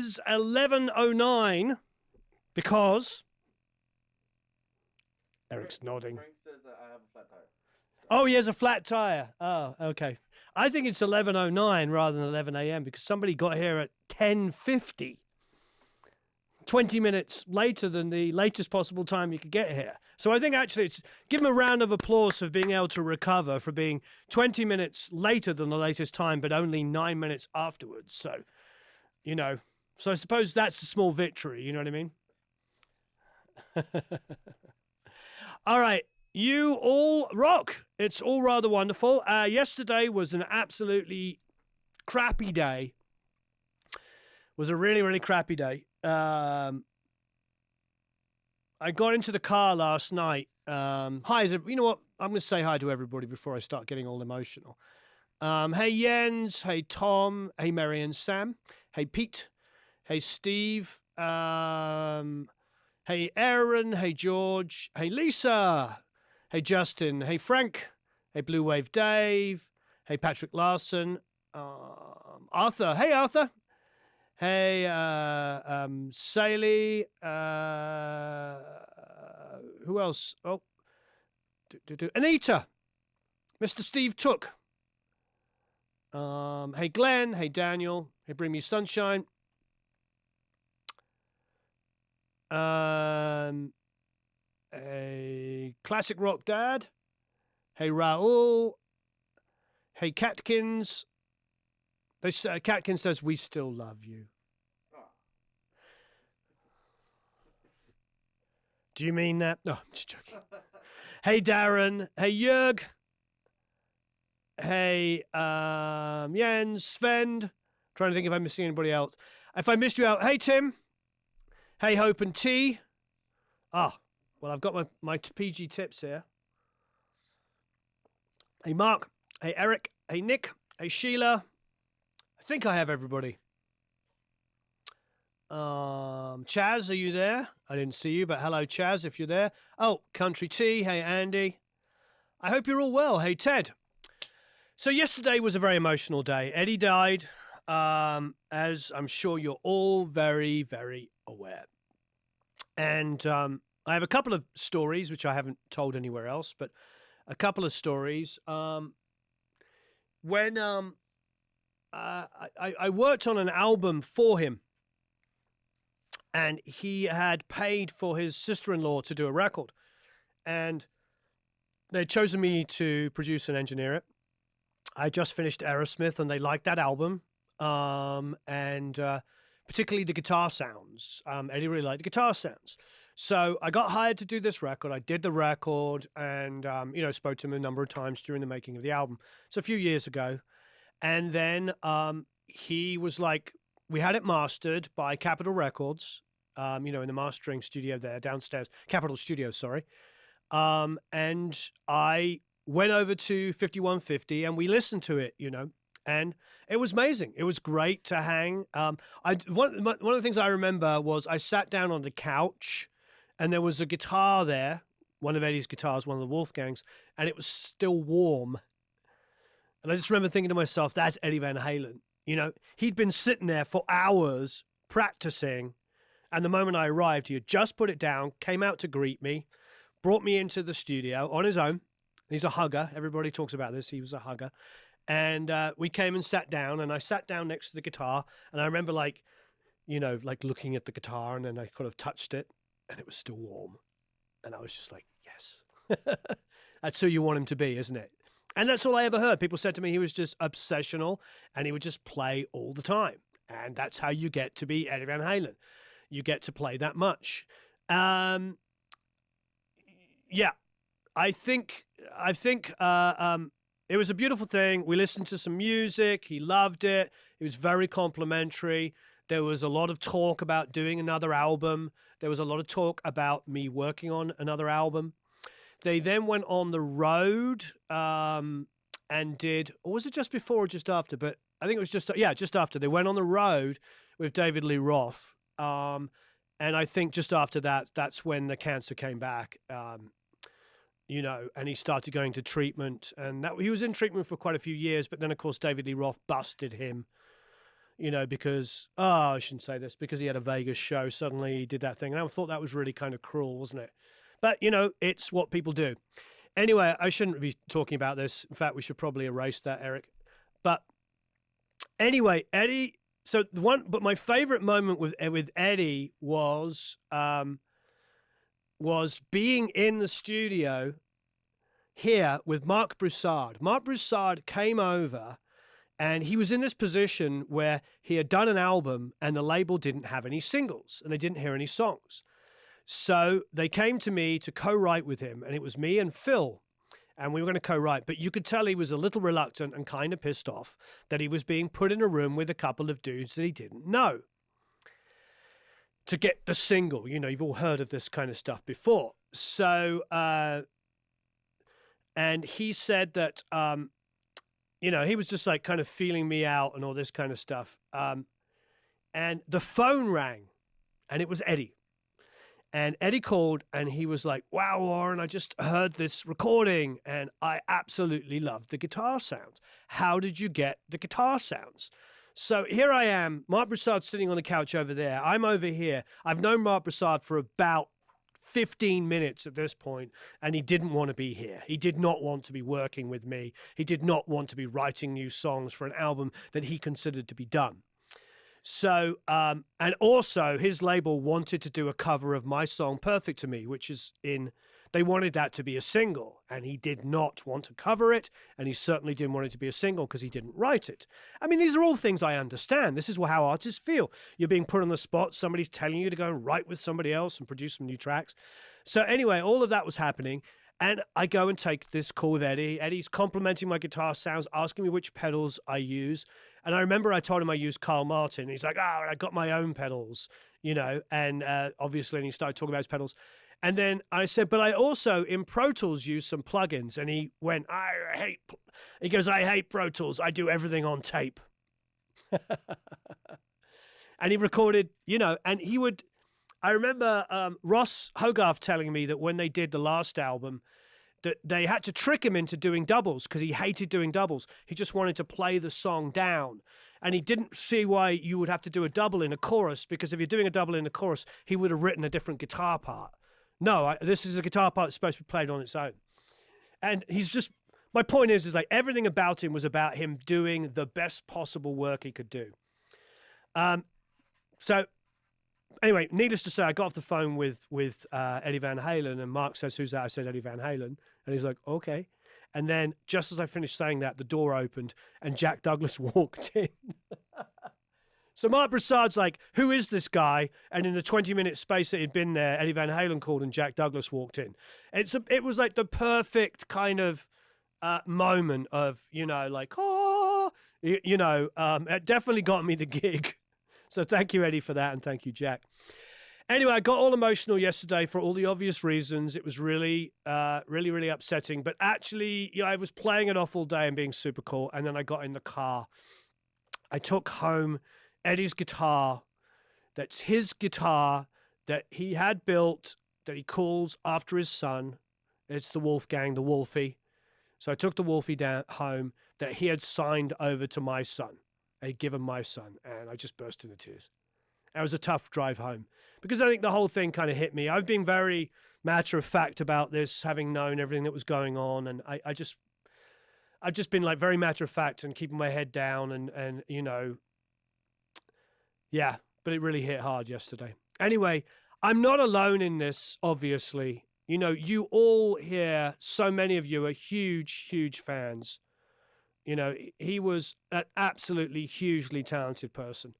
is 11:09 because Eric's nodding. Frank says that I have a flat tire. Oh, he has a flat tire. Oh, okay. I think it's 11:09 rather than 11 a.m. because somebody got here at 10:50. 20 minutes later than the latest possible time you could get here. So I think actually it's give him a round of applause for being able to recover, for being 20 minutes later than the latest time, but only 9 minutes afterwards. So, so I suppose that's a small victory. You know what I mean? All right. You all rock. It's all rather wonderful. Yesterday was an absolutely crappy day. Was a really, really crappy day. I got into the car last night. Hi, you know what? I'm going to say hi to everybody before I start getting all emotional. Hey, Jens. Hey, Tom. Hey, Mary and Sam. Hey, Pete. Hey, Steve. Hey, Aaron. Hey, George. Hey, Lisa. Hey, Justin. Hey, Frank. Hey, Blue Wave Dave. Hey, Patrick Larson. Arthur. Hey, Arthur. Hey, Saley. Who else? Oh, Anita. Mr. Steve Took. Hey, Glenn. Hey, Daniel. Hey, Bring Me Sunshine. Hey, Classic Rock Dad. Hey, Raul. Hey, Catkins. Catkins says, we still love you. Do you mean that? No, I'm just joking. Hey, Darren. Hey, Jörg. Hey, Jens, Sven. Trying to think if I'm missing anybody else. If I missed you out, hey, Tim. Hey, Hope and T. Well, I've got my PG tips here. Hey, Mark. Hey, Eric. Hey, Nick. Hey, Sheila. I think I have everybody. Chaz, are you there? I didn't see you, but hello, Chaz, if you're there. Oh, Country T. Hey, Andy. I hope you're all well. Hey, Ted. So yesterday was a very emotional day. Eddie died, as I'm sure you're all very, very aware. And I have a couple of stories, which I haven't told anywhere else, but a couple of stories. When I worked on an album for him, and he had paid for his sister-in-law to do a record, and they'd chosen me to produce and engineer it. I just finished Aerosmith, and they liked that album, and particularly the guitar sounds. Eddie really liked the guitar sounds. So I got hired to do this record. I did the record and, spoke to him a number of times during the making of the album. So a few years ago. And then he was like, we had it mastered by Capitol Records, in the mastering studio there downstairs, Capitol Studio, sorry. And I went over to 5150 and we listened to it, and it was amazing. It was great to hang. One of the things I remember was I sat down on the couch and there was a guitar there, one of Eddie's guitars, one of the Wolfgang's, and it was still warm. And I just remember thinking to myself, that's Eddie Van Halen. He'd been sitting there for hours practicing. And the moment I arrived, he had just put it down, came out to greet me, brought me into the studio on his own. He's a hugger. Everybody talks about this. He was a hugger. And we came and sat down, and I sat down next to the guitar. And I remember looking at the guitar, and then I kind of touched it, and it was still warm. And I was just like, yes. That's who you want him to be, isn't it? And that's all I ever heard. People said to me he was just obsessional, and he would just play all the time. And that's how you get to be Eddie Van Halen. You get to play that much. Yeah, I think it was a beautiful thing. We listened to some music. He loved it. It was very complimentary. There was a lot of talk about doing another album. There was a lot of talk about me working on another album. They then went on the road and did, or was it just before or just after? But I think it was just after. They went on the road with David Lee Roth. And I think just after that, that's when the cancer came back, and he started going to treatment. And he was in treatment for quite a few years. But then, of course, David Lee Roth busted him, you know, because, I shouldn't say this, because he had a Vegas show, suddenly he did that thing. And I thought that was really kind of cruel, wasn't it? But, you know, it's what people do. Anyway, I shouldn't be talking about this. In fact, we should probably erase that, Eric. But anyway, Eddie, but my favorite moment with Eddie was being in the studio here with Marc Broussard. Marc Broussard came over, and he was in this position where he had done an album and the label didn't have any singles and they didn't hear any songs. So they came to me to co-write with him, and it was me and Phil, and we were going to co-write. But you could tell he was a little reluctant and kind of pissed off that he was being put in a room with a couple of dudes that he didn't know to get the single. You know, you've all heard of this kind of stuff before. So, and he said that, you know, he was just like kind of feeling me out and all this kind of stuff. And the phone rang, and it was Eddie. And Eddie called, and he was like, wow, Warren, I just heard this recording, and I absolutely loved the guitar sounds. How did you get the guitar sounds? So here I am, Marc Broussard sitting on the couch over there. I'm over here. I've known Marc Broussard for about 15 minutes at this point, and he didn't want to be here. He did not want to be working with me. He did not want to be writing new songs for an album that he considered to be done. So, and also his label wanted to do a cover of my song Perfect to Me, which is they wanted that to be a single, and he did not want to cover it, and he certainly didn't want it to be a single because he didn't write it. I mean, these are all things I understand. This is how artists feel. You're being put on the spot. Somebody's telling you to go and write with somebody else and produce some new tracks. So anyway, all of that was happening. And I go and take this call with Eddie. Eddie's complimenting my guitar sounds, asking me which pedals I use. And I remember I told him I used Carl Martin. He's like, I got my own pedals, you know, and obviously, and he started talking about his pedals. And then I said, but I also in Pro Tools use some plugins. And he went, I hate Pro Tools. I do everything on tape. And he recorded, you know, and he would, I remember Ross Hogarth telling me that when they did the last album, that they had to trick him into doing doubles because he hated doing doubles. He just wanted to play the song down. And he didn't see why you would have to do a double in a chorus, because if you're doing a double in a chorus, he would have written a different guitar part. No, this is a guitar part that's supposed to be played on its own. And he's just, my point is like everything about him was about him doing the best possible work he could do. So anyway, needless to say, I got off the phone with Eddie Van Halen, and Mark says, who's that? I said, Eddie Van Halen. And he's like, okay. And then just as I finished saying that, the door opened and Jack Douglas walked in. So Marc Broussard's like, who is this guy? And in the 20-minute space that he'd been there, Eddie Van Halen called and Jack Douglas walked in. It was like the perfect kind of moment of, you know, like, oh, you know, it definitely got me the gig. So thank you, Eddie, for that. And thank you, Jack. Anyway, I got all emotional yesterday for all the obvious reasons. It was really, really upsetting. But actually, you know, I was playing it off all day and being super cool. And then I got in the car. I took home Eddie's guitar. That's his guitar that he had built, that he calls after his son. It's the Wolfgang, the Wolfie. So I took the Wolfie down home that he had signed over to my son. I'd given my son, and I just burst into tears. It was a tough drive home because I think the whole thing kind of hit me. I've been very matter of fact about this, having known everything that was going on. And I've just been like very matter of fact and keeping my head down and, you know, yeah, but it really hit hard yesterday. Anyway, I'm not alone in this, obviously. You know, you all here, so many of you are huge fans. You know, he was an absolutely hugely talented person.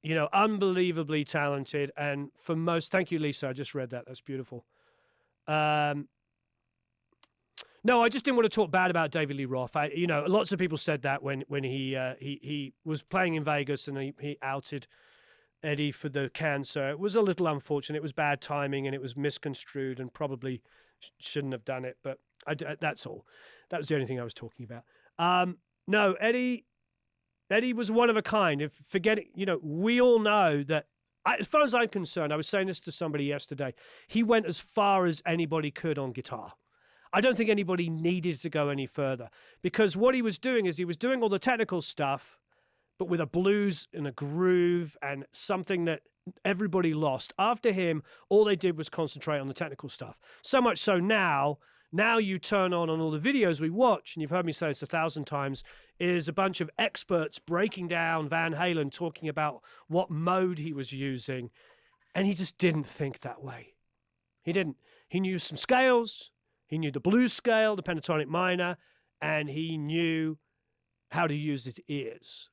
You know, unbelievably talented. And for most, thank you, Lisa. I just read that. That's beautiful. No, I just didn't want to talk bad about David Lee Roth. You know, lots of people said that when he was playing in Vegas and he outed Eddie for the cancer. It was a little unfortunate. It was bad timing and it was misconstrued and probably shouldn't have done it. But that's all. That was the only thing I was talking about. No, Eddie was one of a kind. If forgetting, you know, we all know that, as far as I'm concerned, I was saying this to somebody yesterday, he went as far as anybody could on guitar. I don't think anybody needed to go any further because what he was doing is he was doing all the technical stuff but with a blues and a groove and something that everybody lost. After him, all they did was concentrate on the technical stuff. So much so now you turn on all the videos we watch, and you've heard me say this 1,000 times, is a bunch of experts breaking down Van Halen, talking about what mode he was using. And he just didn't think that way. He didn't. He knew some scales. He knew the blues scale, the pentatonic minor, and he knew how to use his ears.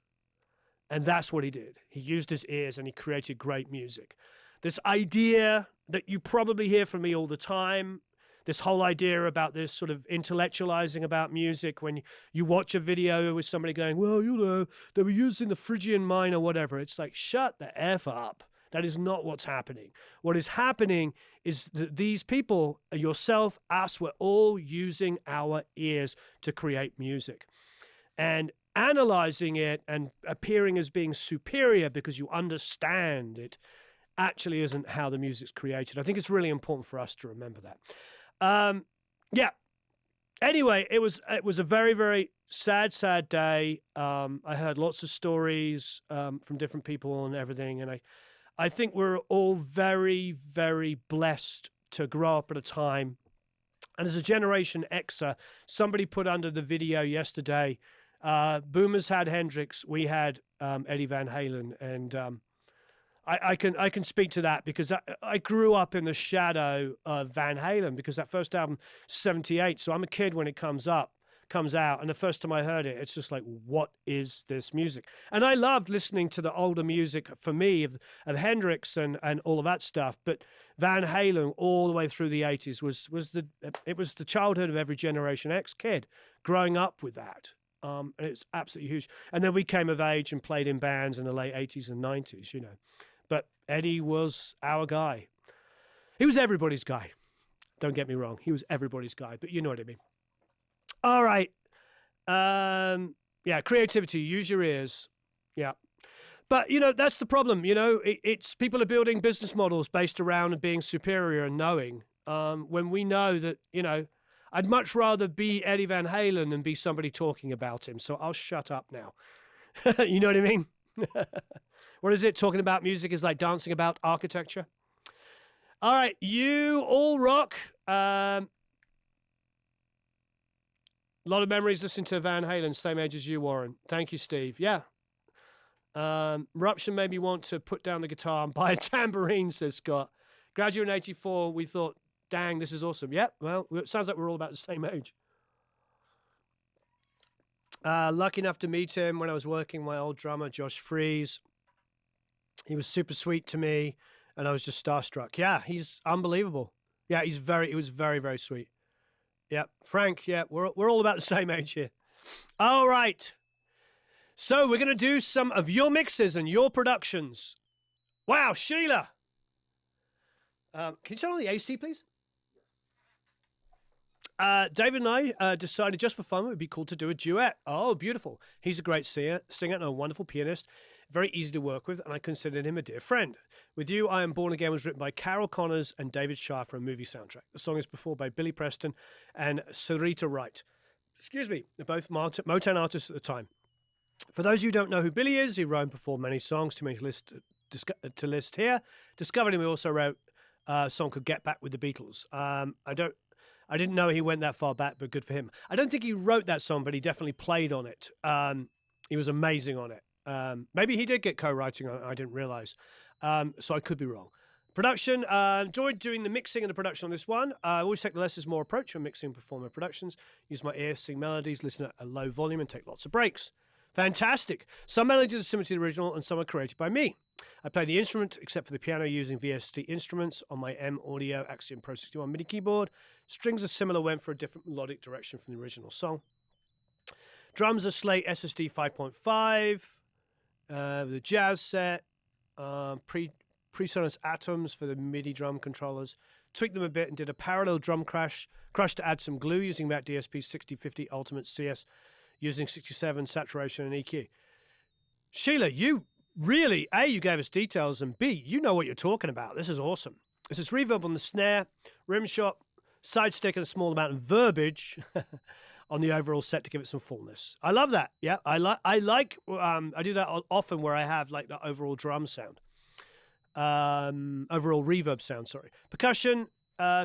And that's what he did. He used his ears and he created great music. This idea that you probably hear from me all the time, this whole idea about this sort of intellectualizing about music, when you watch a video with somebody going, well, you know, they were using the Phrygian minor, whatever. It's like, shut the F up. That is not what's happening. What is happening is that these people, yourself, us, we're all using our ears to create music. And analyzing it and appearing as being superior because you understand it actually isn't how the music's created. I think it's really important for us to remember that. Yeah. Anyway, it was a very, very sad day. I heard lots of stories from different people and everything, and I think we're all very, very blessed to grow up at a time. And as a Generation Xer, somebody put under the video yesterday, Boomers had Hendrix, we had Eddie Van Halen, and I can speak to that because I grew up in the shadow of Van Halen because that first album, 78, so I'm a kid when it comes out, and the first time I heard it, it's just like, what is this music? And I loved listening to the older music for me of Hendrix and all of that stuff, but Van Halen all the way through the 80s was the childhood of every Generation X kid growing up with that. And it's absolutely huge. And then we came of age and played in bands in the late 80s and 90s, you know. But Eddie was our guy. He was everybody's guy. Don't get me wrong. He was everybody's guy, but you know what I mean. All right. Yeah, creativity. Use your ears. Yeah. But, you know, that's the problem. You know, it's people are building business models based around being superior and knowing. When we know that, you know, I'd much rather be Eddie Van Halen than be somebody talking about him. So I'll shut up now. You know what I mean? What is it? Talking about music is like dancing about architecture. All right. You all rock. A lot of memories listening to Van Halen, same age as you, Warren. Thank you, Steve. Yeah. Ruption made me want to put down the guitar and buy a tambourine, says Scott. Graduate in 84, we thought, dang, this is awesome. Yep, well, it sounds like we're all about the same age. Lucky enough to meet him when I was working with my old drummer, Josh Fries. He was super sweet to me, and I was just starstruck. Yeah, he's unbelievable. Yeah, he was very, very sweet. Yeah, Frank, yeah, we're all about the same age here. All right. So we're going to do some of your mixes and your productions. Wow, Sheila. Can you turn on the AC, please? David and I decided just for fun it would be cool to do a duet. Oh, beautiful. He's a great singer and a wonderful pianist. Very easy to work with, and I considered him a dear friend. With You, I Am Born Again was written by Carol Connors and David Shire for a movie soundtrack. The song is performed by Billy Preston and Sarita Wright. Excuse me, they're both Motown artists at the time. For those of you who don't know who Billy is, he wrote and performed many songs, too many to list here. Discovered him, he also wrote a song called Get Back with the Beatles. I didn't know he went that far back, but good for him. I don't think he wrote that song, but he definitely played on it. He was amazing on it. Maybe he did get co-writing on it, I didn't realize. So I could be wrong. Production, enjoyed doing the mixing and the production on this one. I always take the less is more approach when mixing and performing productions. Use my ear, sing melodies, listen at a low volume, and take lots of breaks. Fantastic. Some melodies are similar to the original and some are created by me. I play the instrument, except for the piano, using VST instruments on my M Audio Axiom Pro 61 MIDI keyboard. Strings are similar, went for a different melodic direction from the original song. Drums are Slate SSD 5.5. The jazz set. Presonus Atoms for the MIDI drum controllers. Tweaked them a bit and did a parallel drum crush to add some glue using that DSP 6050 Ultimate CS using 67 saturation and EQ. Sheila, you really, A, you gave us details, and B, you know what you're talking about. This is awesome. This is reverb on the snare, rim shot, side stick, and a small amount of verbiage on the overall set to give it some fullness. I love that. Yeah, I do that often where I have like the overall drum sound, overall reverb sound. Sorry, percussion,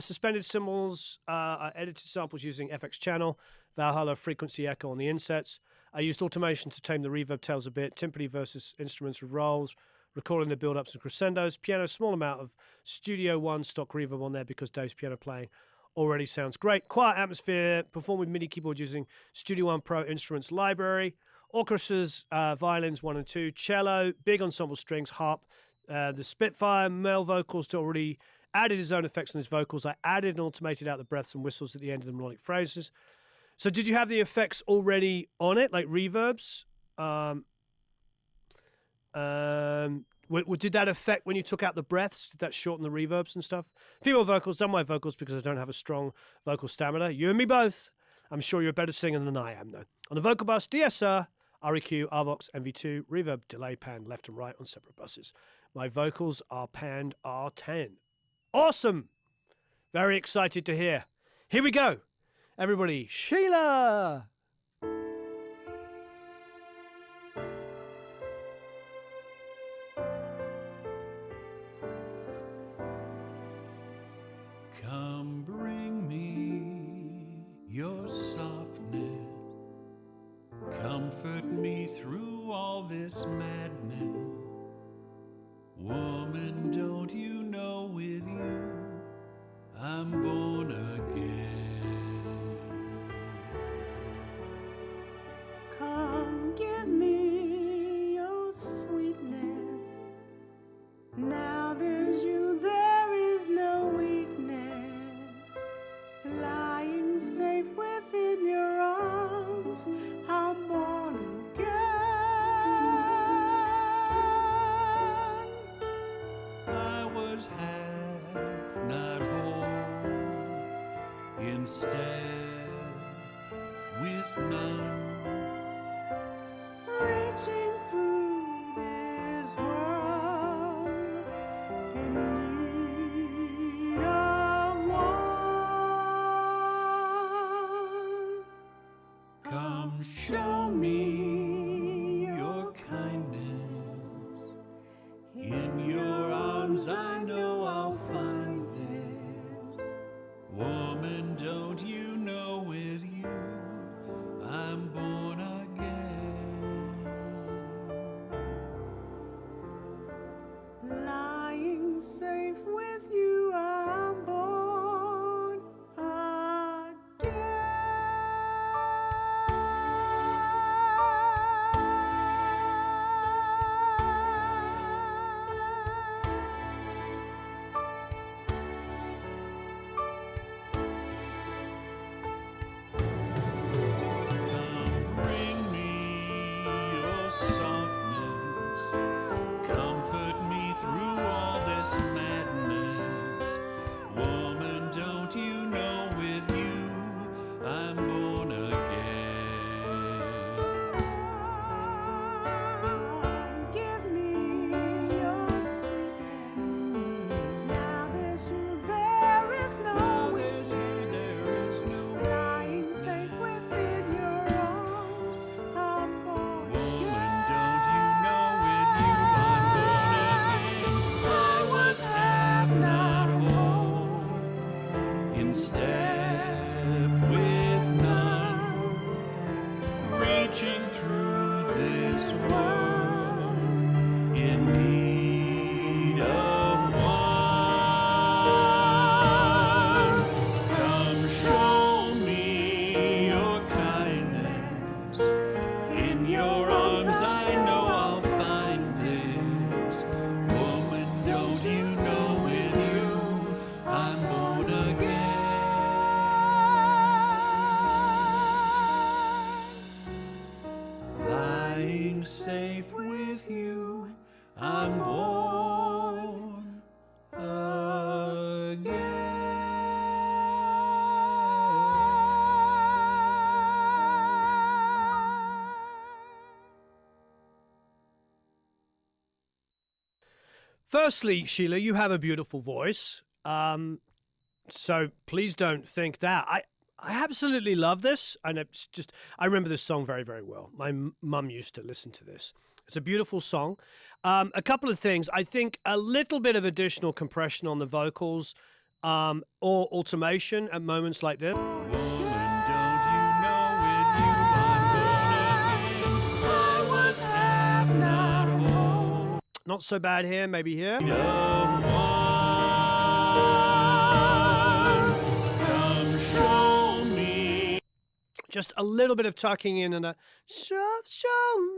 suspended cymbals. I edited samples using FX Channel, Valhalla frequency echo on the insets. I used automation to tame the reverb tails a bit, timpani versus instruments with rolls, recording the build-ups and crescendos. Piano, small amount of Studio One stock reverb on there because Dave's piano playing already sounds great. Quiet atmosphere, perform with MIDI keyboard using Studio One Pro Instruments Library. Orchestras, violins 1 and 2, cello, big ensemble strings, harp. The Spitfire, male vocals to already added his own effects on his vocals. I added and automated out the breaths and whistles at the end of the melodic phrases. So did you have the effects already on it, like reverbs? Did that affect when you took out the breaths? Did that shorten the reverbs and stuff? Female vocals, done my vocals because I don't have a strong vocal stamina. You and me both. I'm sure you're a better singer than I am, though. On the vocal bus, DSR, REQ, RVOX, MV2, reverb, delay, pan, left and right on separate buses. My vocals are panned R10. Awesome! Very excited to hear. Here we go. Everybody, Sheila! Come bring me your softness. Comfort me through all this madness. Woman, don't you know with you I'm born again. Come give me your sweetness. Now there's you, there is no weakness. Lying safe within your arms, I'm born again. I was half, not whole, instead with none. Reaching through this world in need of one. Come show me your kindness. In your arms I know I'll find this. Woman, don't you know with you I'm born again. Lying safe with you, I'm born Come bring me your softness. Comfort me through all this madness. Woman, don't you know with you I'm born again. Give me your sweetness. Now there's you, there is no There's you, there is no lying safe within your arms. I'm born woman, don't you know with you I'm born again. I was half, not whole, in step with none, reaching through this world in need of one. Come show me your kindness. In your arms I know I'll find this. Woman, don't you know with you I'm born again. Lying safe with you I'm born again. Firstly, Sheila, you have a beautiful voice. So please don't think that. I absolutely love this, and it's just, I remember this song very, very well. My mum used to listen to this. It's a beautiful song. A couple of things. I think a little bit of additional compression on the vocals, or automation at moments like this. Woman, don't you know with you I'm born again? I was half not whole. Not so bad here, maybe here. Come show me. Just a little bit of tucking in and a show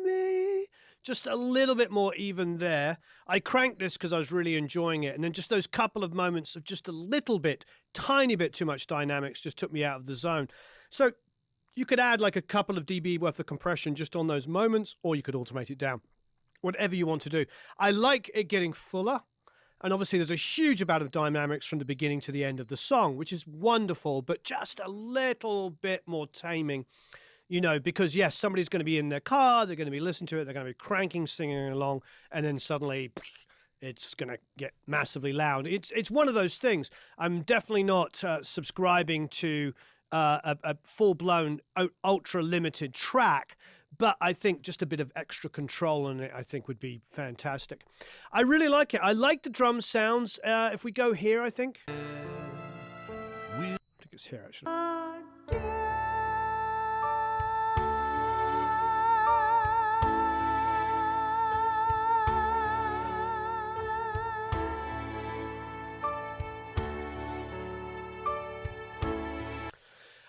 me. Just a little bit more even there. I cranked this because I was really enjoying it. And then just those couple of moments of just a little bit, tiny bit too much dynamics just took me out of the zone. So you could add like a couple of dB worth of compression just on those moments, or you could automate it down. Whatever you want to do. I like it getting fuller. And obviously there's a huge amount of dynamics from the beginning to the end of the song, which is wonderful, but just a little bit more taming. You know, because yes, somebody's going to be in their car, they're going to be listening to it, they're going to be cranking, singing along, and then suddenly it's going to get massively loud. It's one of those things. I'm definitely not subscribing to a full-blown, ultra-limited track, but I think just a bit of extra control on it, I think, would be fantastic. I really like it. I like the drum sounds. If we go here, I think. I think it's here, actually.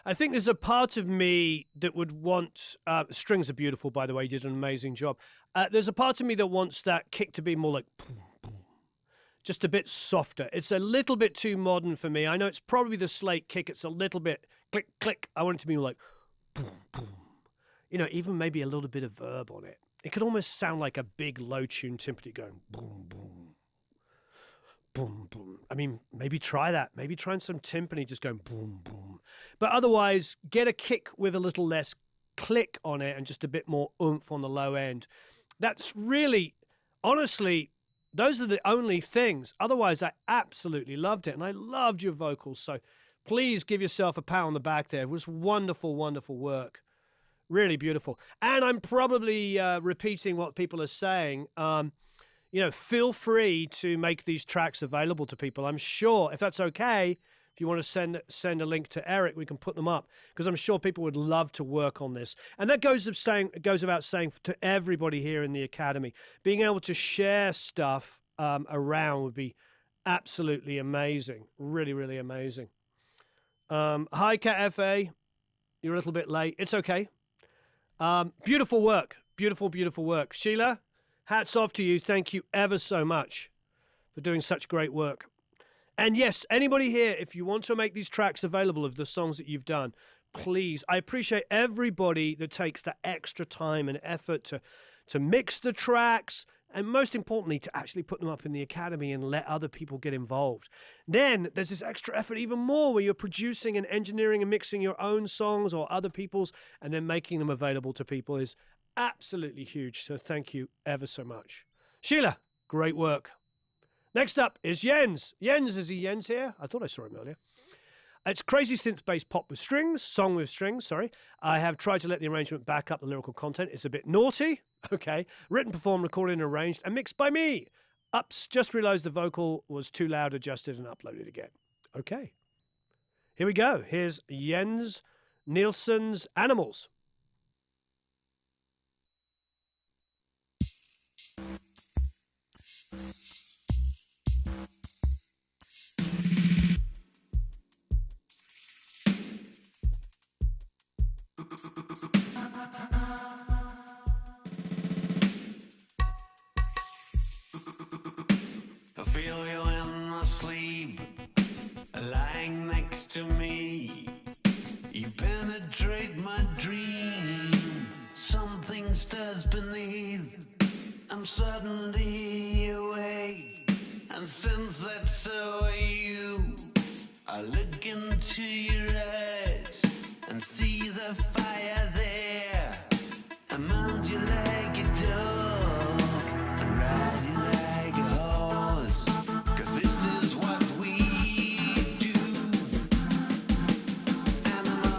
I think there's a part of me that would want, strings are beautiful, by the way, you did an amazing job. There's a part of me that wants that kick to be more like, boom, boom, just a bit softer. It's a little bit too modern for me. I know it's probably the Slate kick. It's a little bit click, click. I want it to be more like, boom, boom. You know, even maybe a little bit of verb on it. It could almost sound like a big low tune timpani going, boom, boom. Boom, boom. I mean, maybe try that. Maybe try some timpani just going boom, boom. But otherwise, get a kick with a little less click on it and just a bit more oomph on the low end. That's really, honestly, those are the only things. Otherwise, I absolutely loved it. And I loved your vocals. So please give yourself a pat on the back there. It was wonderful, wonderful work. Really beautiful. And I'm probably repeating what people are saying. You know, feel free to make these tracks available to people. I'm sure, if that's okay, if you want to send a link to Eric, we can put them up, because I'm sure people would love to work on this. And that goes without saying to everybody here in the Academy, being able to share stuff around would be absolutely amazing. Really, really amazing. Hi, Cat FA. You're a little bit late. It's okay. Beautiful work. Beautiful, beautiful work. Sheila, hats off to you. Thank you ever so much for doing such great work. And yes, anybody here, if you want to make these tracks available of the songs that you've done, please. I appreciate everybody that takes that extra time and effort to mix the tracks, and most importantly, to actually put them up in the Academy and let other people get involved. Then there's this extra effort even more where you're producing and engineering and mixing your own songs or other people's, and then making them available to people is absolutely huge. So thank you ever so much. Sheila, great work. Next up is Jens. Jens, is he Jens here? I thought I saw him earlier. It's crazy synth-based pop with strings, song with strings, sorry. I have tried to let the arrangement back up the lyrical content. It's a bit naughty. Okay. Written, performed, recorded, and arranged, and mixed by me. Ups, just realized the vocal was too loud, adjusted, and uploaded again. Okay. Here we go. Here's Jens Nielsen's Animals. I feel you in my sleep, lying next to me. You penetrate my dream. Something stirs beneath. I'm suddenly awake, and since that's so are you, I look into your eyes and see the fire there. I mount you like a dog and ride you like a horse, 'cause this is what we do. Animals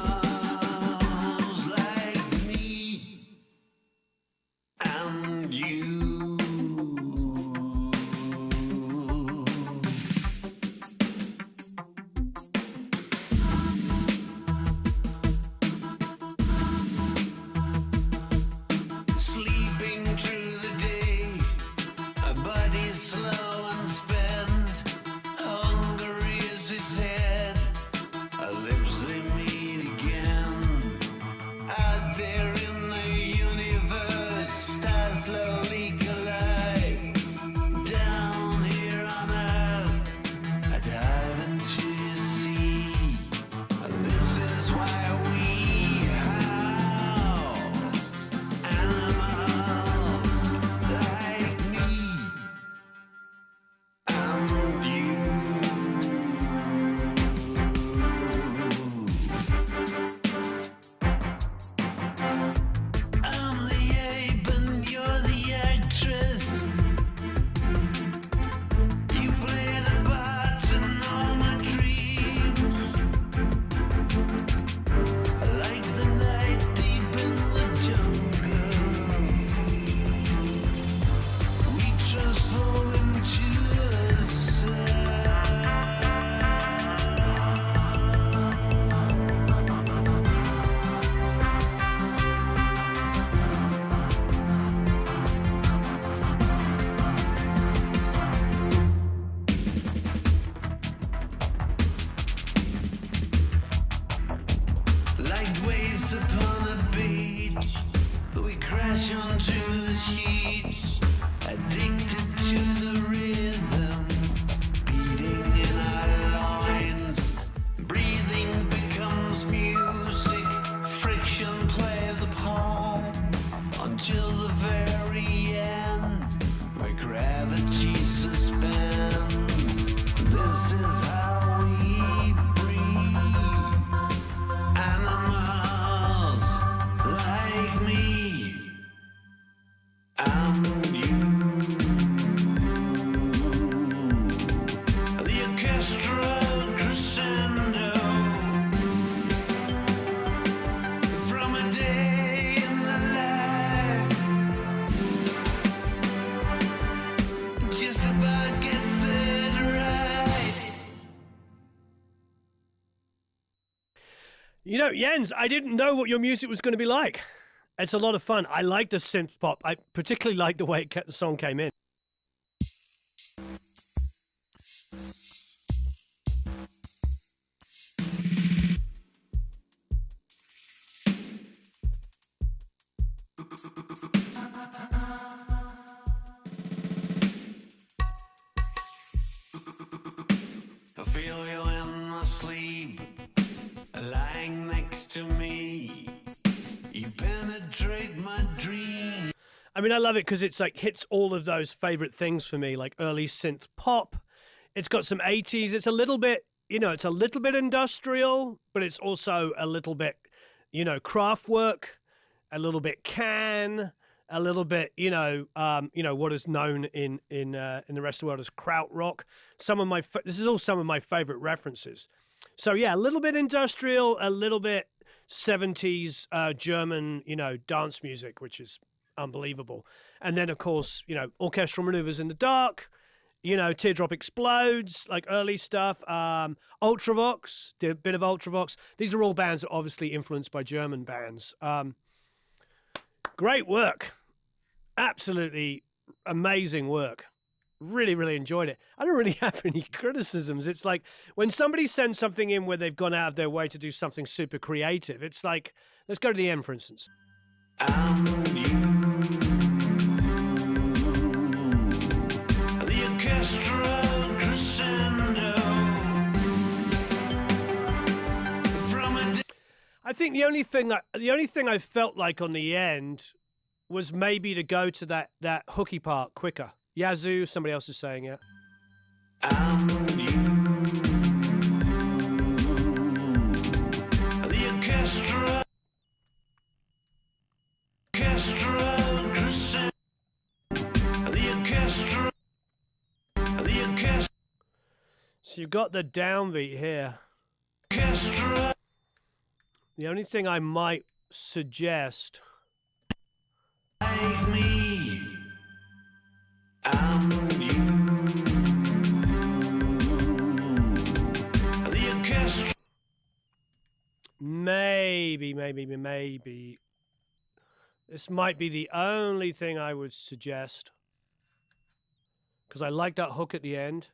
body slow and spent. Hungry as its head. Our lips they meet again. Out there in the universe, stars slowly collide. Down here on earth, I dive into your sea. This is why we howl. Animals like me. I'm you. I'm the ape and you're the actress. You play the parts in all my dreams. Like the night deep in the jungle, we transform into a like waves upon a beach, we crash onto the sheets, addicted to the rhythm, beating in our loins. Breathing becomes music, friction plays a part, until the very end, where gravity suspends. This is how we breathe. Animals like me. I'm you. The orchestral crescendo from a day in the life just about gets it right. You know, Jens, I didn't know what your music was going to be like. It's a lot of fun. I like the synth pop. I particularly like the way the song came in. I feel you in my sleep, lying next to me. You penetrate my dream. I mean, I love it because it's like hits all of those favorite things for me, like early synth pop. It's got some 80s. It's a little bit, you know, it's a little bit industrial, but it's also a little bit, you know, Kraftwerk, a little bit Can, a little bit, what is known in the rest of the world as krautrock. This is all some of my favorite references. So yeah, a little bit industrial, a little bit 70s German, dance music, which is unbelievable. And then, of course, orchestral maneuvers in the dark, Teardrop Explodes, like early stuff. Ultravox, did a bit of Ultravox. These are all bands that are obviously influenced by German bands. Great work. Absolutely amazing work. Really, really enjoyed it. I don't really have any criticisms. It's like when somebody sends something in where they've gone out of their way to do something super creative, it's like, let's go to the end, for instance. The orchestral crescendo from a I think the only thing I felt like on the end was maybe to go to that hooky part quicker. Yazoo, somebody else is saying it. The orchestral crescendo. The orchestral So you've got the downbeat here. orchestra. The only thing I might suggest, Like me, I'm you. The orchestra. maybe, this might be the only thing I would suggest. because I like that hook at the end.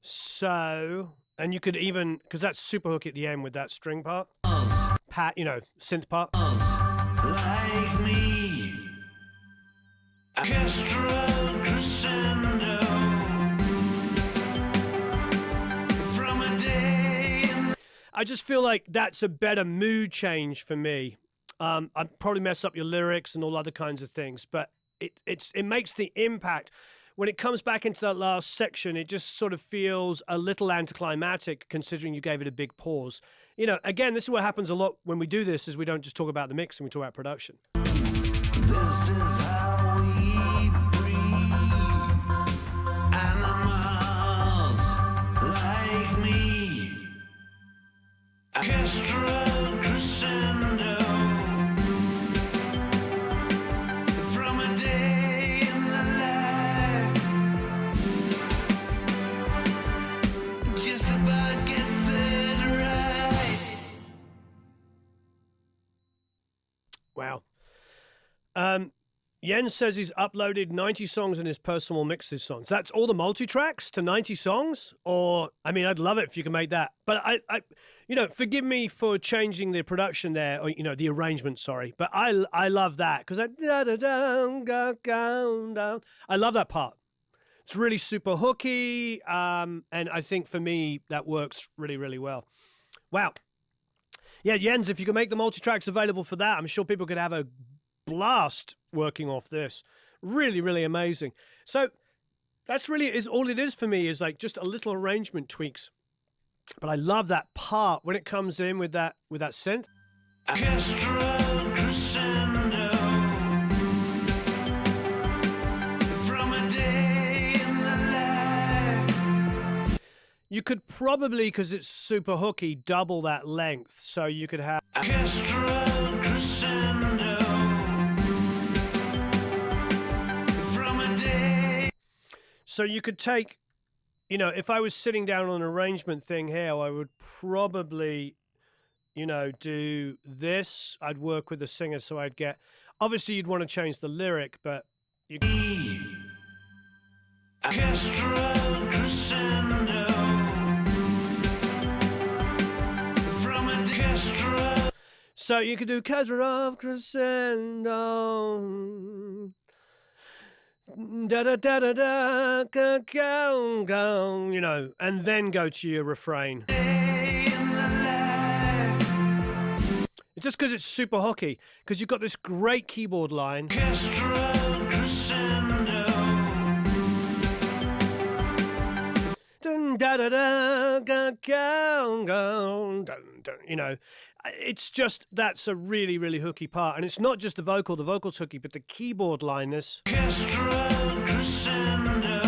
So, and you could even, because that's super hook at the end with that string part, synth part. Like me, orchestral crescendo from a day. I just feel like that's a better mood change for me. I'd probably mess up your lyrics and all other kinds of things, but it makes the impact. When it comes back into that last section, it just sort of feels a little anticlimactic considering you gave it a big pause. Again, this is what happens a lot when we do this, is we don't just talk about the mix and we talk about production. This is how we breathe. Animals like me, orchestral crescendo from a day in the life. Just about gets it right. Wow. Jens says he's uploaded 90 songs in his personal mixes songs. That's all the multi-tracks to 90 songs? Or, I mean, I'd love it if you can make that. But I forgive me for changing the production there, or, the arrangement, sorry. But I love that, because I love that part. It's really super hooky, and I think for me, that works really, really well. Wow. Yeah, Jens, if you can make the multi-tracks available for that, I'm sure people could have a blast working off this. Really, really amazing. So that's really is all it is for me, is like just a little arrangement tweaks. But I love that part when it comes in with that synth. Orchestral crescendo from a day in the life. You could probably, because it's super hooky, double that length. So you could have Orchestral crescendo from a day. So you could take, if I was sitting down on an arrangement thing here, I would probably, do this. I'd work with the singer, so I'd get, obviously you'd want to change the lyric, but you Orchestral crescendo from a orchestral. So you could do Kazarov crescendo. Da da da da da ga, ga, ga, and then go to your refrain. It's just because it's super hockey, because you've got this great keyboard line. Orchestral crescendo. Dun, da da da ga, ga, ga, dun, dun, it's just, that's a really, really hooky part. And it's not just the vocal's hooky, but the keyboard line, this. Orchestral crescendo.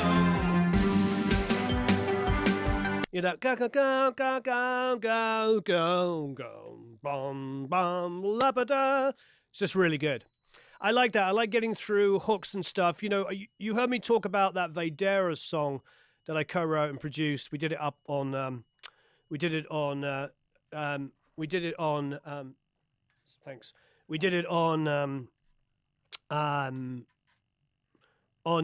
Go, go, go, go, go, go, go, go, bum, bum, la-ba-da. It's just really good. I like that. I like getting through hooks and stuff. You heard me talk about that Vedera song that I co-wrote and produced. We did it on, thanks. We did it on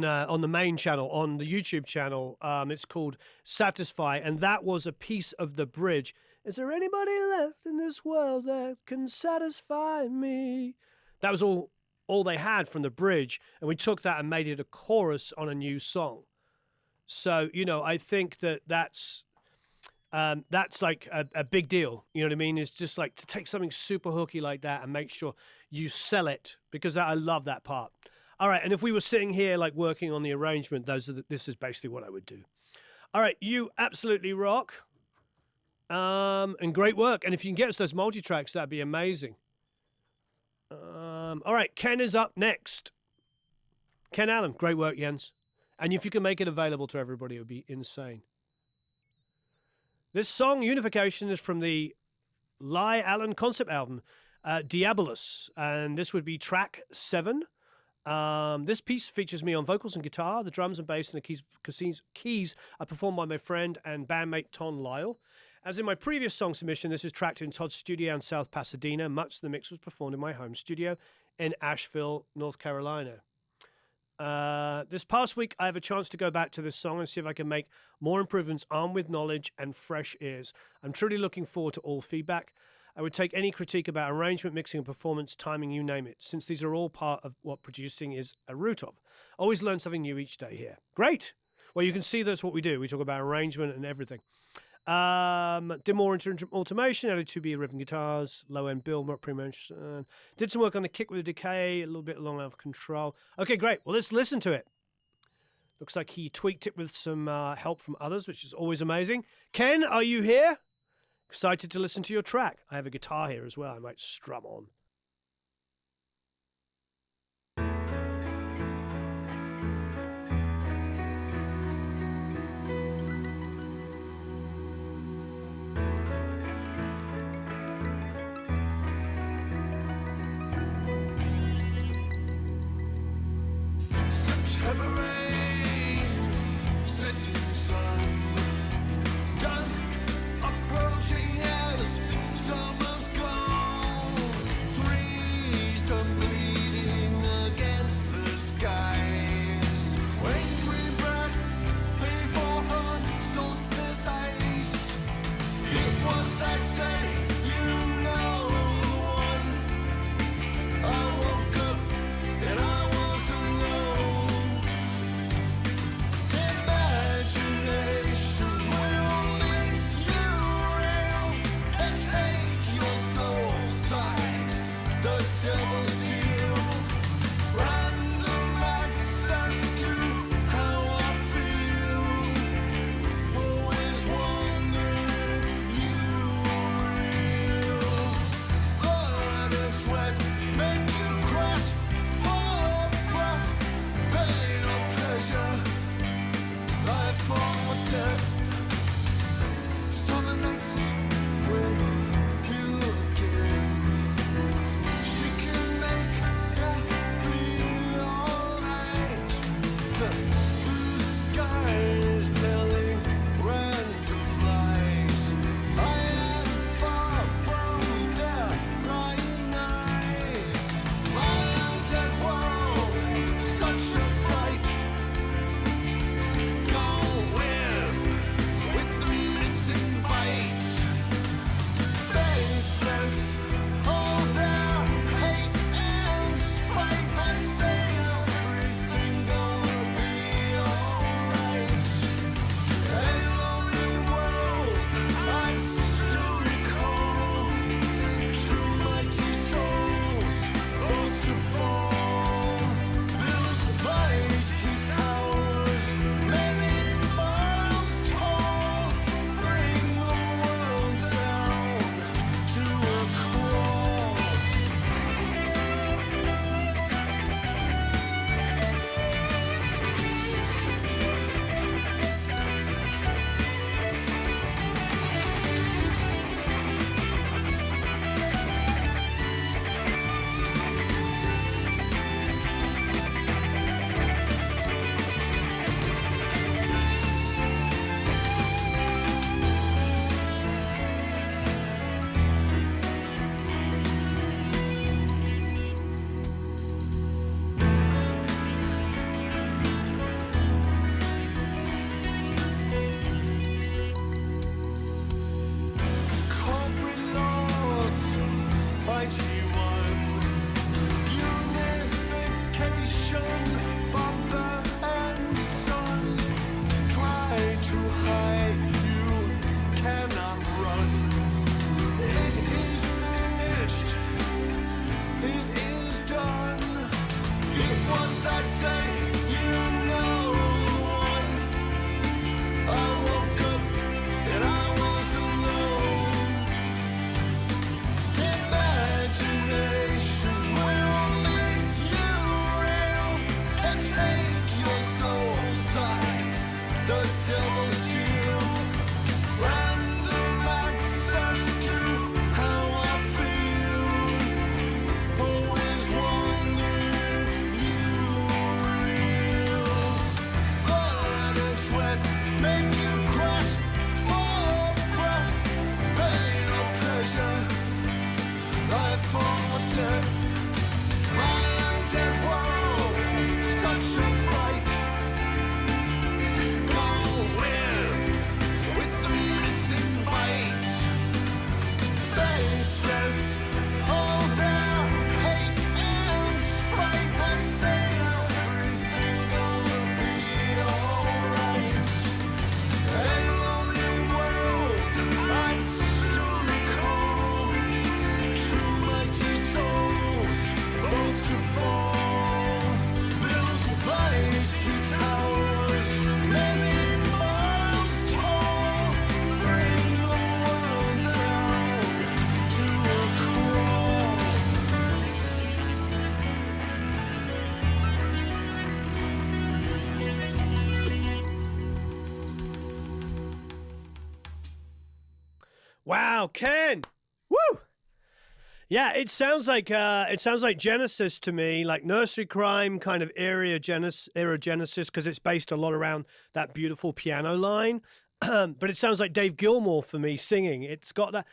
the main channel, on the YouTube channel. It's called Satisfy, and that was a piece of the bridge. Is there anybody left in this world that can satisfy me? That was all they had from the bridge, and we took that and made it a chorus on a new song. So, I think that's like a big deal. You know what I mean? It's just like to take something super hooky like that and make sure you sell it, because I love that part. All right, and if we were sitting here like working on the arrangement, this is basically what I would do. All right, you absolutely rock, and great work. And if you can get us those multi-tracks, that'd be amazing. All right, Ken is up next. Ken Allen, great work, Jens. And if you can make it available to everybody, it would be insane. This song, Unification, is from the Ly Allen concept album, Diabolus, and this would be track 7. This piece features me on vocals and guitar. The drums and bass and the keys are performed by my friend and bandmate Ton Lyle. As in my previous song submission, this is tracked in Todd's studio in South Pasadena. Much of the mix was performed in my home studio in Asheville, North Carolina. This past week, I have a chance to go back to this song and see if I can make more improvements armed with knowledge and fresh ears. I'm truly looking forward to all feedback. I would take any critique about arrangement, mixing, and performance, timing, you name it, since these are all part of what producing is a root of. Always learn something new each day here. Great! Well, you can see that's what we do. We talk about arrangement and everything. Did more automation, added 2B rhythm guitars, low-end build, not pre-mentioned. Did some work on the kick with the decay, a little bit long out of control. Okay, great. Well, let's listen to it. Looks like he tweaked it with some help from others, which is always amazing. Ken, are you here? Excited to listen to your track. I have a guitar here as well. I might strum on. September rain, setting sun, dusk approaching as summer's gone. Wow, Ken. Woo! Yeah, it sounds like Genesis to me, like nursery crime kind of era Genesis, because it's based a lot around that beautiful piano line. But it sounds like Dave Gilmour for me singing. It's got that.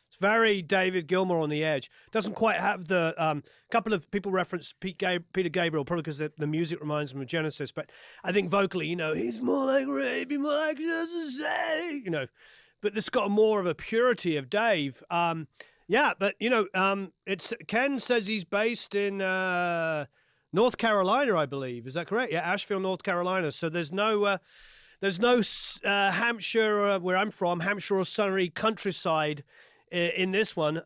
It's very David Gilmour on the edge. Doesn't quite have the couple of people reference Peter Gabriel, probably because the music reminds them of Genesis. But I think vocally, he's more like Ray, more like Jesus, But it's got more of a purity of Dave. Yeah, but it's Ken says he's based in North Carolina, I believe. Is that correct? Yeah, Asheville, North Carolina. So there's no Hampshire, where I'm from, Hampshire or Surrey countryside in this one.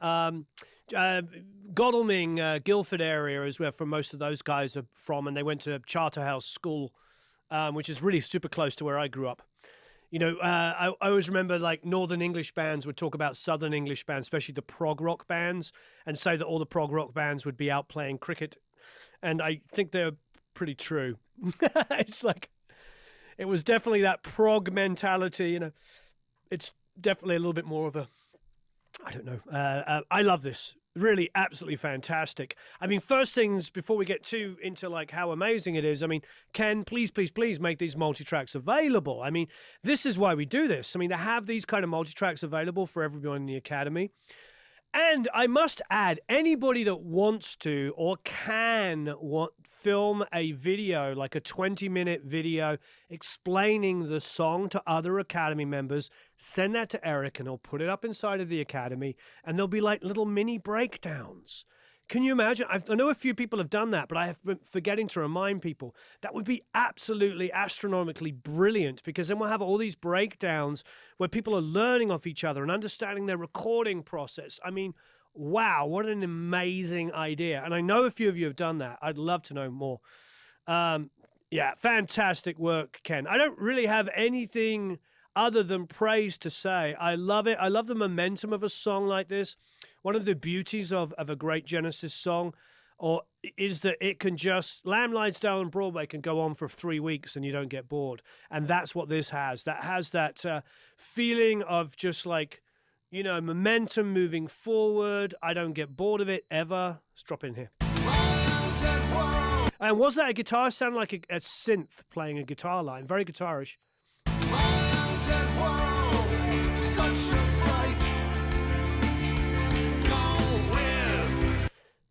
Godalming, Guildford area is where most of those guys are from, and they went to Charterhouse School, which is really super close to where I grew up. I always remember like Northern English bands would talk about Southern English bands, especially the prog rock bands, and say that all the prog rock bands would be out playing cricket. And I think they're pretty true. It's like, it was definitely that prog mentality. It's definitely a little bit more of a, I don't know. I love this. Really, absolutely fantastic. I mean, first things before we get too into like how amazing it is. I mean, Ken, please make these multi-tracks available. I mean, this is why we do this. I mean, to have these kind of multi-tracks available for everyone in the Academy. And I must add, anybody that wants to or can film a video, like a 20-minute video explaining the song to other Academy members, send that to Eric and he'll put it up inside of the Academy, and there'll be like little mini breakdowns. Can you imagine? I know a few people have done that, but I have been forgetting to remind people. That would be absolutely astronomically brilliant, because then we'll have all these breakdowns where people are learning off each other and understanding their recording process. I mean, wow, what an amazing idea. And I know a few of you have done that. I'd love to know more. Yeah, fantastic work, Ken. I don't really have anything other than praise to say. I love it. I love the momentum of a song like this. One of the beauties of a great Genesis song is that it can just, Lamb Lies Down on Broadway can go on for 3 weeks and you don't get bored. And that's what this has. That has that feeling of just like, momentum moving forward. I don't get bored of it ever. Let's drop in here. And was that a guitar? Sounded like a synth playing a guitar line. Very guitarish.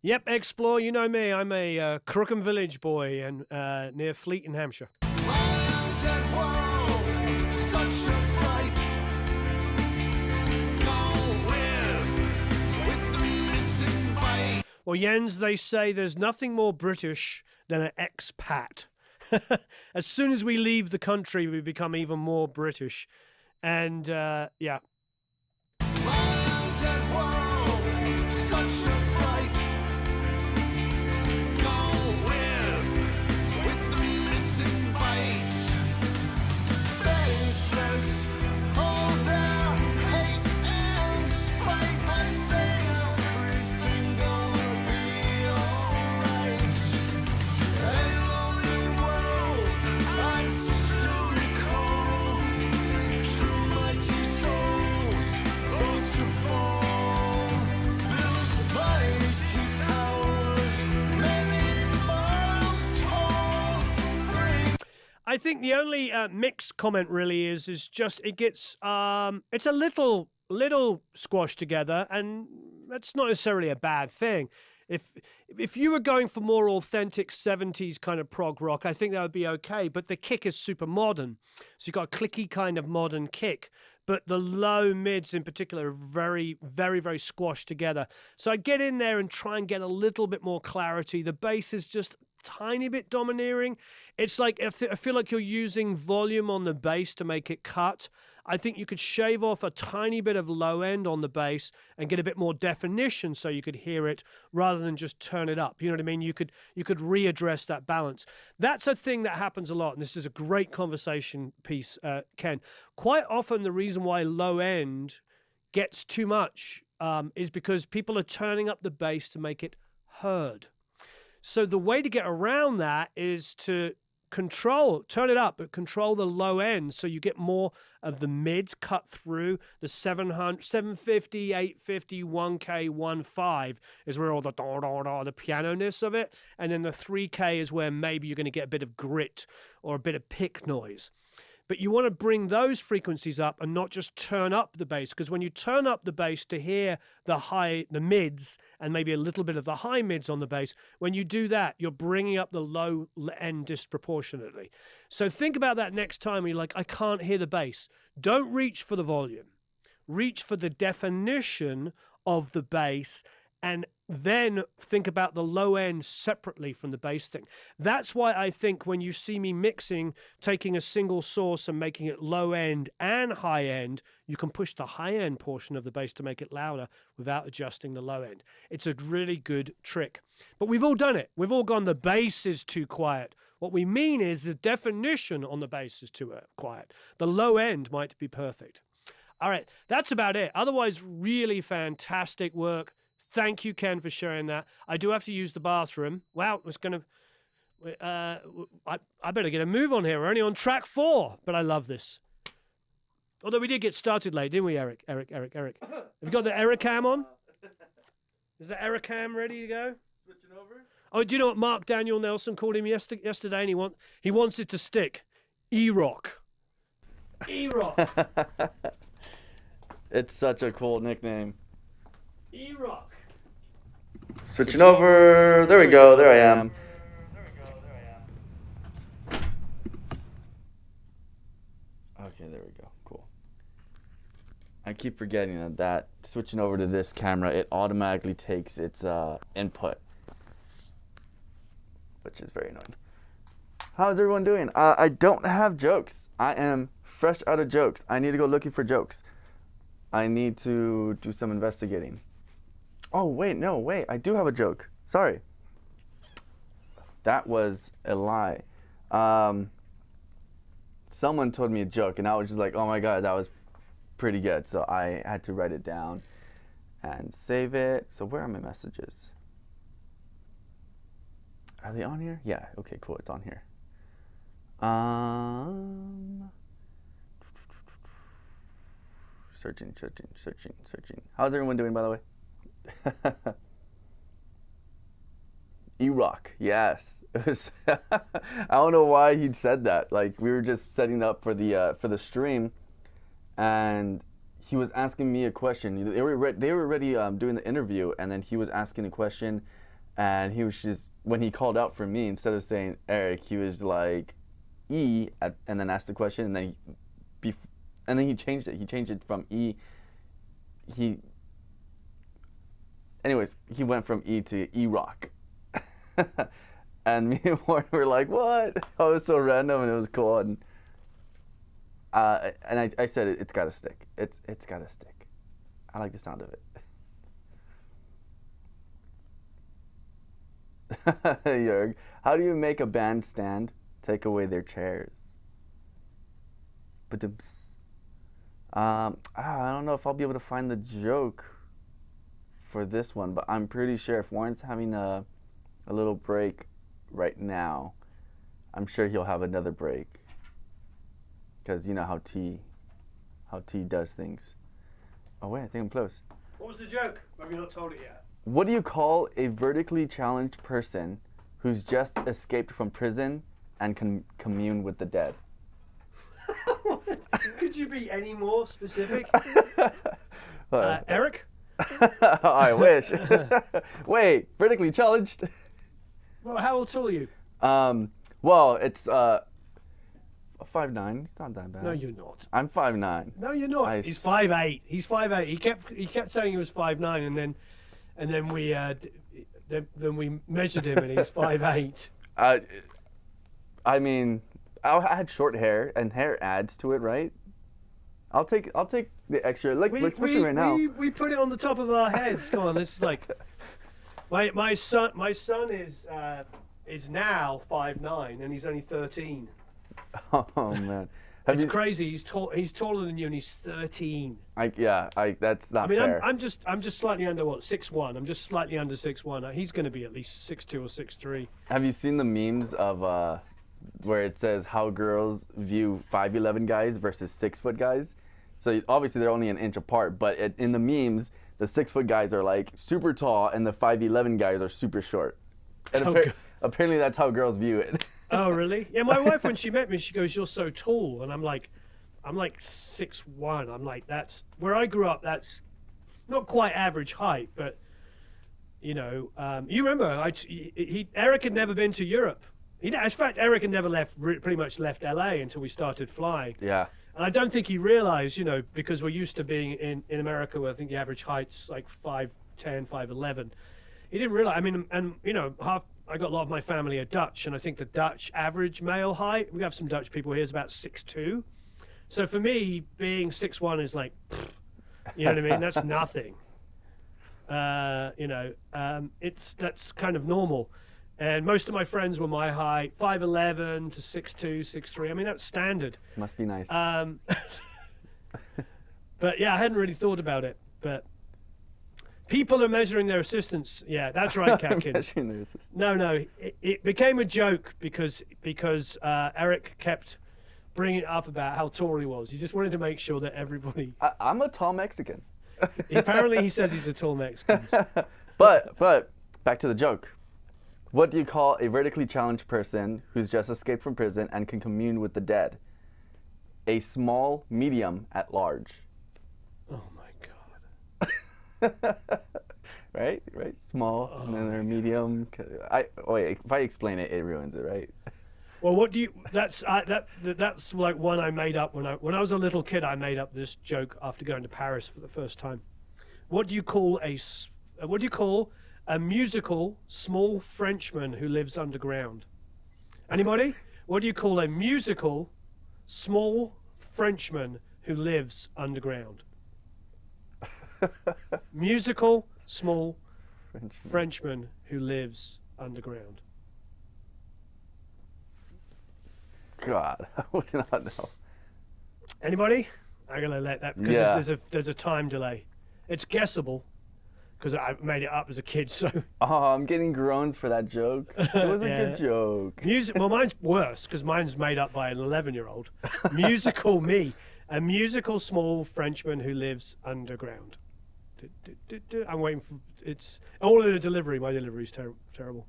Yep, Explore, you know me. I'm a Crookham Village boy and near Fleet in Hampshire. Well, Jens, they say there's nothing more British than an expat. As soon as we leave the country, we become even more British. And, yeah. I think the only mixed comment really is just it gets it's a little squashed together, and that's not necessarily a bad thing. If you were going for more authentic 70s kind of prog rock, I think that would be okay. But the kick is super modern, so you've got a clicky kind of modern kick. But the low mids in particular are very, very, very squashed together. So I get in there and try and get a little bit more clarity. The bass is just tiny bit domineering. It's like, I feel like you're using volume on the bass to make it cut. I think you could shave off a tiny bit of low end on the bass and get a bit more definition so you could hear it rather than just turn it up. You know what I mean? You could readdress that balance. That's a thing that happens a lot, and this is a great conversation piece, Ken. Quite often the reason why low end gets too much is because people are turning up the bass to make it heard. So the way to get around that is to turn it up, but control the low end so you get more of the mids cut through. The 700, 750, 850, 1K, 1.5 is where all the piano-ness of it. And then the 3K is where maybe you're going to get a bit of grit or a bit of pick noise. But you want to bring those frequencies up and not just turn up the bass, because when you turn up the bass to hear the mids and maybe a little bit of the high mids on the bass, when you do that, you're bringing up the low end disproportionately. So think about that next time you're like, I can't hear the bass. Don't reach for the volume. Reach for the definition of the bass, and then think about the low end separately from the bass thing. That's why I think when you see me mixing, taking a single source and making it low end and high end, you can push the high end portion of the bass to make it louder without adjusting the low end. It's a really good trick. But we've all done it. We've all gone, the bass is too quiet. What we mean is the definition on the bass is too quiet. The low end might be perfect. All right, that's about it. Otherwise, really fantastic work. Thank you, Ken, for sharing that. I do have to use the bathroom. Wow, it's going to... I better get a move on here. We're only on track 4, but I love this. Although we did get started late, didn't we, Eric? Eric. Have you got the Ericam on? Is the Ericam ready to go? Switching over? Oh, do you know what Mark Daniel Nelson called him yesterday? And he wants it to stick. E-Rock. E-Rock. It's such a cool nickname. E-Rock. Switching over. There we go. There I am. Okay, there we go. Cool. I keep forgetting that switching over to this camera, it automatically takes its input, which is very annoying. How's everyone doing? I don't have jokes. I am fresh out of jokes. I need to go looking for jokes. I need to do some investigating. Oh, wait, no, wait. I do have a joke. Sorry. That was a lie. Someone told me a joke, and I was just like, oh my God, that was pretty good. So I had to write it down and save it. So where are my messages? Are they on here? Yeah, okay, cool, it's on here. Searching. How's everyone doing, by the way? E-Rock, yes. It was I don't know why he said that. Like, we were just setting up for the stream, and he was asking me a question. They were already doing the interview, and then he was asking a question, and he was just, when he called out for me, instead of saying Eric, he was like E, and then asked the question, and then he changed it. He changed it from E. Anyways, he went from E to E-Rock. And me and Warren were like, what? That was so random, and it was cool. And I said, it's got to stick. It's got to stick. I like the sound of it. Jörg, how do you make a bandstand take away their chairs? I don't know if I'll be able to find the joke for this one, but I'm pretty sure if Warren's having a little break right now, I'm sure he'll have another break, because you know how T does things. Oh wait, I think I'm close. What was the joke? Have you not told it yet? What do you call a vertically challenged person who's just escaped from prison and can commune with the dead? Could you be any more specific? Eric? I wish. Wait, vertically challenged? Well, how tall are you? Well, it's 5'9". It's not that bad. No, you're not. I'm 5'9". No, you're not. He's 5'8". He's 5'8". He kept saying he was 5'9", and then we measured him, and he's 5'8". I mean, I had short hair, and hair adds to it, right? I'll take the extra, like especially right now. We put it on the top of our heads. Come on, this is like my son is now 5'9", and he's only 13. Oh man, it's crazy. He's taller than you, and he's 13. That's not fair. I'm just slightly under 6'1". I'm just slightly under 6'1". He's going to be at least 6'2" or 6'3". Have you seen the memes of where it says how girls view 5'11" guys versus 6-foot guys. So obviously they're only an inch apart, but in the memes, the 6-foot guys are like super tall and the 5'11" guys are super short. And Oh, God. apparently that's how girls view it. Oh, really? Yeah, my wife, when she met me, she goes, "You're so tall," and I'm like 6'1". I'm like, that's where I grew up. That's not quite average height, but you know, you remember, Eric had never been to Europe. In fact, Eric had never pretty much left LA until we started flying. Yeah. And I don't think he realized, you know, because we're used to being in America where I think the average height's like 5'10", 5'11". He didn't realize, I mean, and you know, I got a lot of my family are Dutch, and I think the Dutch average male height, we have some Dutch people here, is about 6'2". So for me, being 6'1" is like, pfft, you know what I mean? That's nothing. You know, that's kind of normal. And most of my friends were my height, 5'11" to 6'2", 6'3". I mean, that's standard. Must be nice. But yeah, I hadn't really thought about it. But people are measuring their assistants. Yeah, that's right, Catkin. Measuring their assistants. No, it became a joke because Eric kept bringing it up about how tall he was. He just wanted to make sure that everybody. I'm a tall Mexican. Apparently, he says he's a tall Mexican. But back to the joke. What do you call a vertically challenged person who's just escaped from prison and can commune with the dead? A small, medium, at large. Oh my God. Right? Small, and then they're medium. Wait, if I explain it, it ruins it, right? Well, what do you? That's like one I made up when I was a little kid. I made up this joke after going to Paris for the first time. What do you call a musical small Frenchman who lives underground? Anybody? What do you call a musical small Frenchman who lives underground? Musical small Frenchman who lives underground. God, I would not know. Anybody? I'm gonna let that because Yeah. there's a time delay. It's guessable because I made it up as a kid. So Oh, I'm getting groans for that joke. It was a Yeah. good joke. music. Well, mine's worse because mine's made up by an 11-year-old. Musical me, a musical small Frenchman who lives underground. I'm waiting for it's all in the delivery. My delivery's terrible.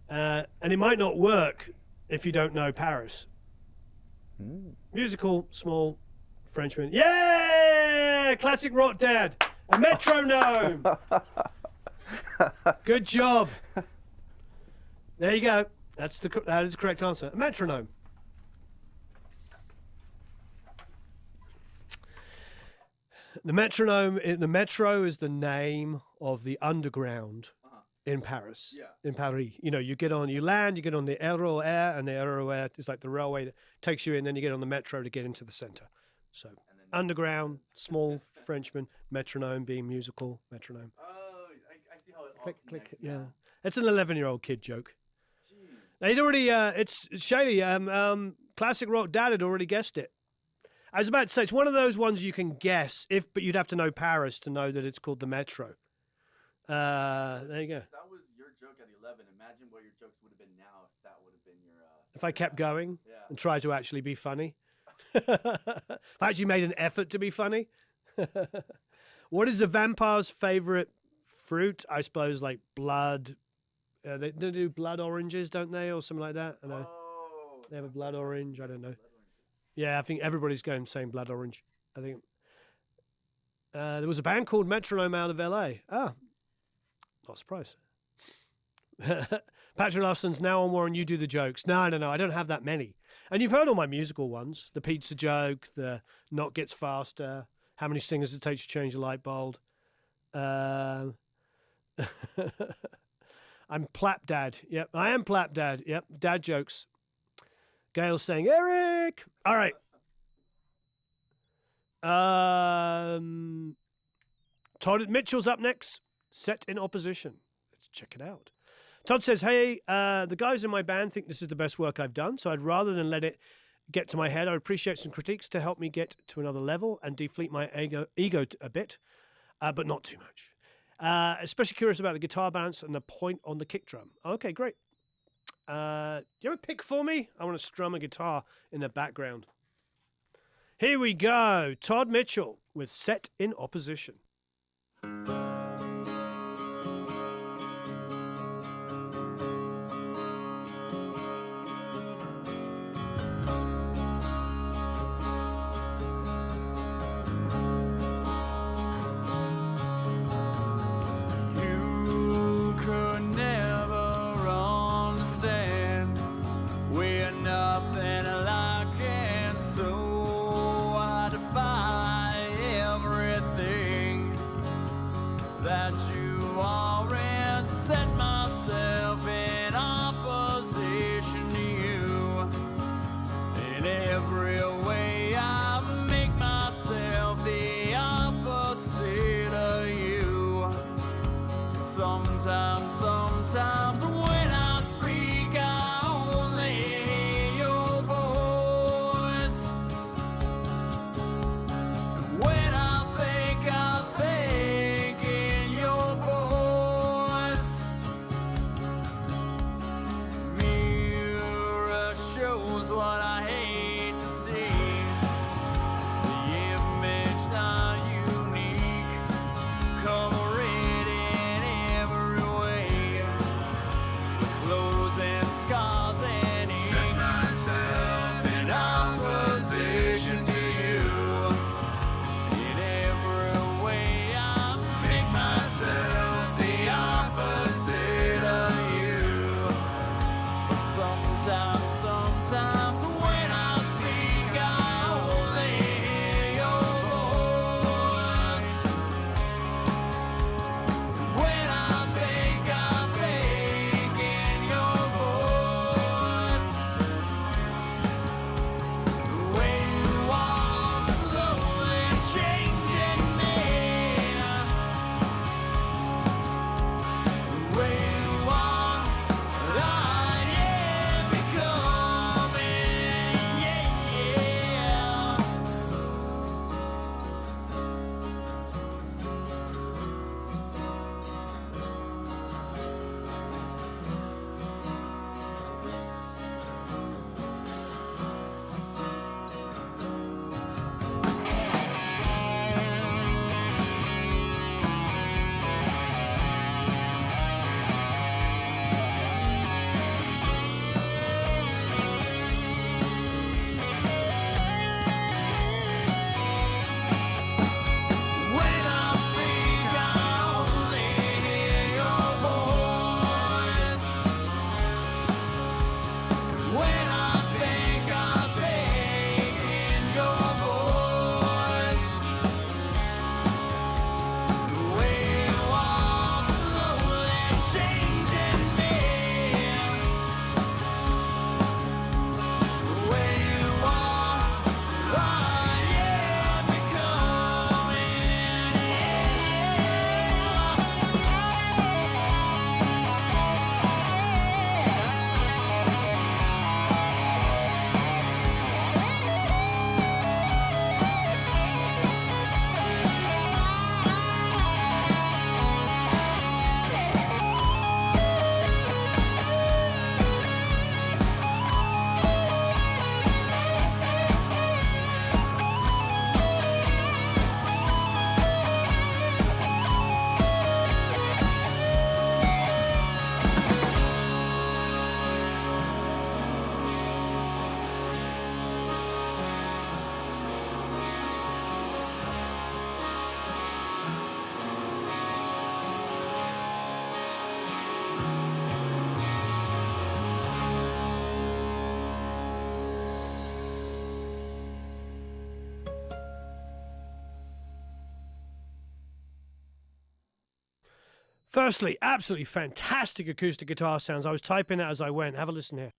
And it might not work if you don't know Paris. Musical small Frenchman. Yeah! Classic rock dad. A metronome. Good job. There you go. That is the correct answer. A metronome. The metronome, the metro is the name of the underground in Paris. Yeah. In Paris. You know, you land, you get on the RER, and the RER is like the railway that takes you in, then you get on the metro to get into the center. So, underground, small Frenchman, metronome being musical, metronome. Oh, I see how it all Click, yeah. It's an 11-year-old kid joke. Now, he'd already, it's Shaylee, Classic Rock Dad had already guessed it. I was about to say, it's one of those ones you can guess, but you'd have to know Paris to know that it's called the Metro. There you go. That was your joke at 11. Imagine what your jokes would have been now if that would have been your... If I kept going Yeah. and tried to actually be funny. If I actually made an effort to be funny. What is the vampire's favorite fruit? I suppose like blood. They do blood oranges, don't they? Or something like that. I know. Oh, They have a blood orange. I don't know. Yeah, I think everybody's going saying blood orange. I think there was a band called Metronome out of LA. Ah, not surprised. Patrick Larson's now on Warren. You do the jokes. No, I don't have that many. And you've heard all my musical ones: the pizza joke, the knock gets faster, how many singers it takes to change a light bulb. I'm Plap Dad. Yep, I am Plap Dad. Yep, dad jokes. Gail's saying, Eric. All right. Todd Mitchell's up next. Set in opposition. Let's check it out. Todd says, hey, the guys in my band think this is the best work I've done, so I'd rather than let it get to my head, I would appreciate some critiques to help me get to another level and deflate my ego a bit, but not too much. Especially curious about the guitar balance and the point on the kick drum. Okay, great. Do you have a pick for me? I want to strum a guitar in the background. Here we go. Todd Mitchell with Set in Opposition. You could never understand. We're nothing alike, and so I defy everything that you are, and set myself in opposition to you. In every way, I make myself the opposite of you. Sometimes when I speak, I only hear your voice. When I think in your voice. Mirror shows what I hate to see. The image not unique, covered in every way, clothes and scars and ink. Set myself in opposition to you. In every way, I make myself the opposite of you. But sometimes when I speak, I only hear your voice. When I think in your voice. The way you are slowly changing me. The way you are, I am becoming, yeah. When I speak, I only hear your voice. When I think in your voice. The way you are slowly changing me. The way you are, I am becoming, Firstly, absolutely fantastic acoustic guitar sounds. I was typing it as I went. Have a listen here.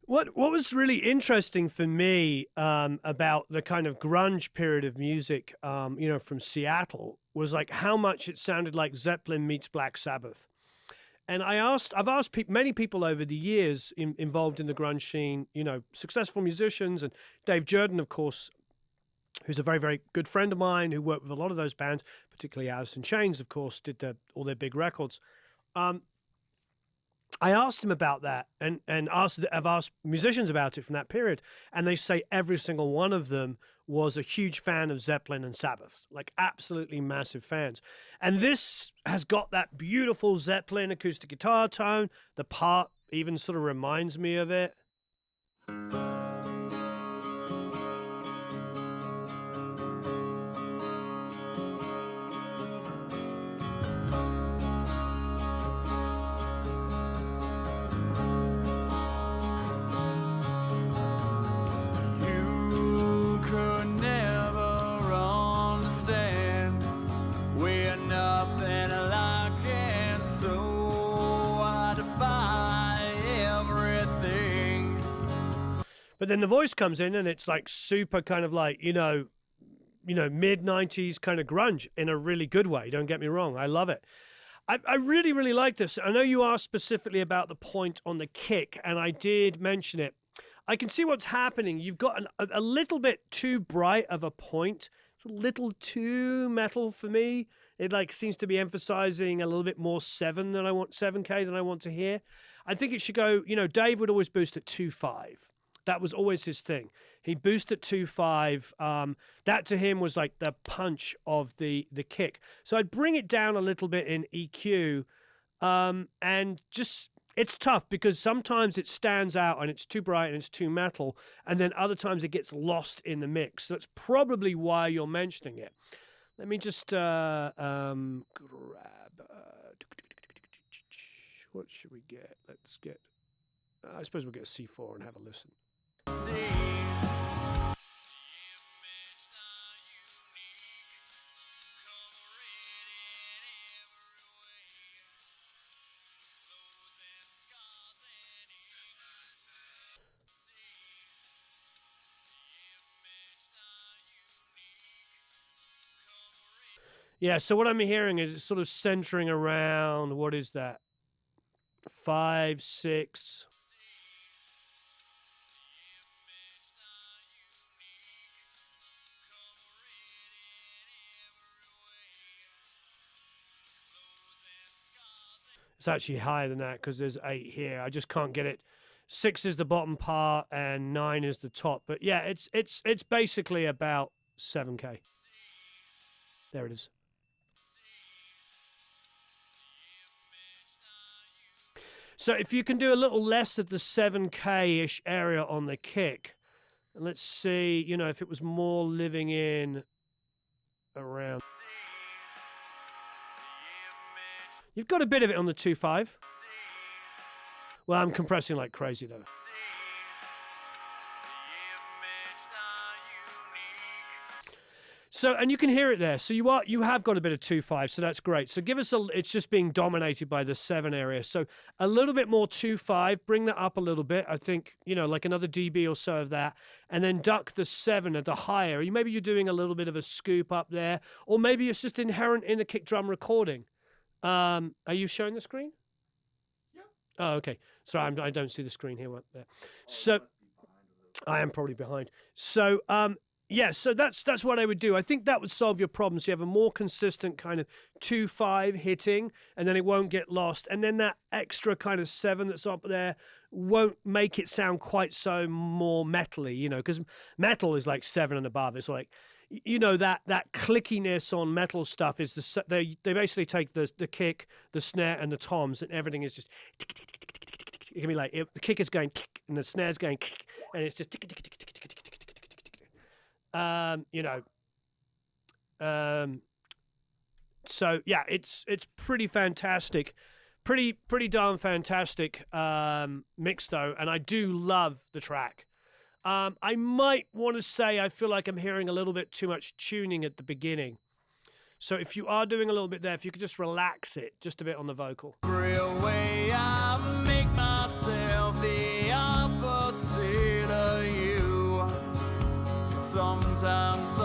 What was really interesting for me about the kind of grunge period of music, from Seattle, was like how much it sounded like Zeppelin meets Black Sabbath. And I've asked many people over the years involved in the grunge scene, you know, successful musicians, and Dave Jordan, of course, who's a very, very good friend of mine who worked with a lot of those bands, particularly Alice in Chains, of course, did all their big records. I asked him about that and I've asked musicians about it from that period, and they say every single one of them was a huge fan of Zeppelin and Sabbath, like absolutely massive fans. And this has got that beautiful Zeppelin acoustic guitar tone. The part even sort of reminds me of it. You could never understand. We're nothing like it, so I defy everything. But then the voice comes in and it's like super kind of like, you know, mid 90s kind of grunge in a really good way. Don't get me wrong. I love it. I really, really like this. I know you asked specifically about the point on the kick, and I did mention it. I can see what's happening. You've got a little bit too bright of a point. It's a little too metal for me. It like seems to be emphasizing a little bit more 7K than I want to hear. I think it should go, you know, Dave would always boost at 2.5. That was always his thing. He'd boost at 2.5. That to him was like the punch of the kick. So I'd bring it down a little bit in EQ, and just, it's tough because sometimes it stands out and it's too bright and it's too metal, and then other times it gets lost in the mix. So that's probably why you're mentioning it. Let me just grab. What should we get? Let's get. I suppose we'll get a C4 and have a listen. Yeah, so what I'm hearing is it's sort of centering around, what is that? 5, 6. It's actually higher than that because there's 8 here. I just can't get it. 6 is the bottom part and 9 is the top. But yeah, it's basically about 7K. There it is. So if you can do a little less of the 7K-ish area on the kick, and let's see, you know, if it was more living in around. You've got a bit of it on the 2.5. Well, I'm compressing like crazy though. So, and you can hear it there. So you have got a bit of 2.5, so that's great. So give us it's just being dominated by the 7 area. So a little bit more 2.5, bring that up a little bit. I think, you know, like another dB or so of that, and then duck the 7 at the higher. Maybe you're doing a little bit of a scoop up there, or maybe it's just inherent in the kick drum recording. Are you showing the screen? Yeah. Oh, okay. Sorry, I don't see the screen here. So I am probably behind. So, yeah, so that's what I would do. I think that would solve your problems. You have a more consistent kind of 2.5 hitting, and then it won't get lost. And then that extra kind of 7 that's up there won't make it sound quite so more metally, you know, because metal is like 7 and above. It's like, you know, that clickiness on metal stuff is they basically take the kick, the snare, and the toms, and everything is just. It can be like the kick is going and the snare's going, and it's just. You know, so yeah, it's pretty fantastic, pretty darn fantastic mix though, and I do love the track. I might want to say I feel like I'm hearing a little bit too much tuning at the beginning, so if you are doing a little bit there, if you could just relax it just a bit on the vocal. Real way I make myself the opposite of you. Sometimes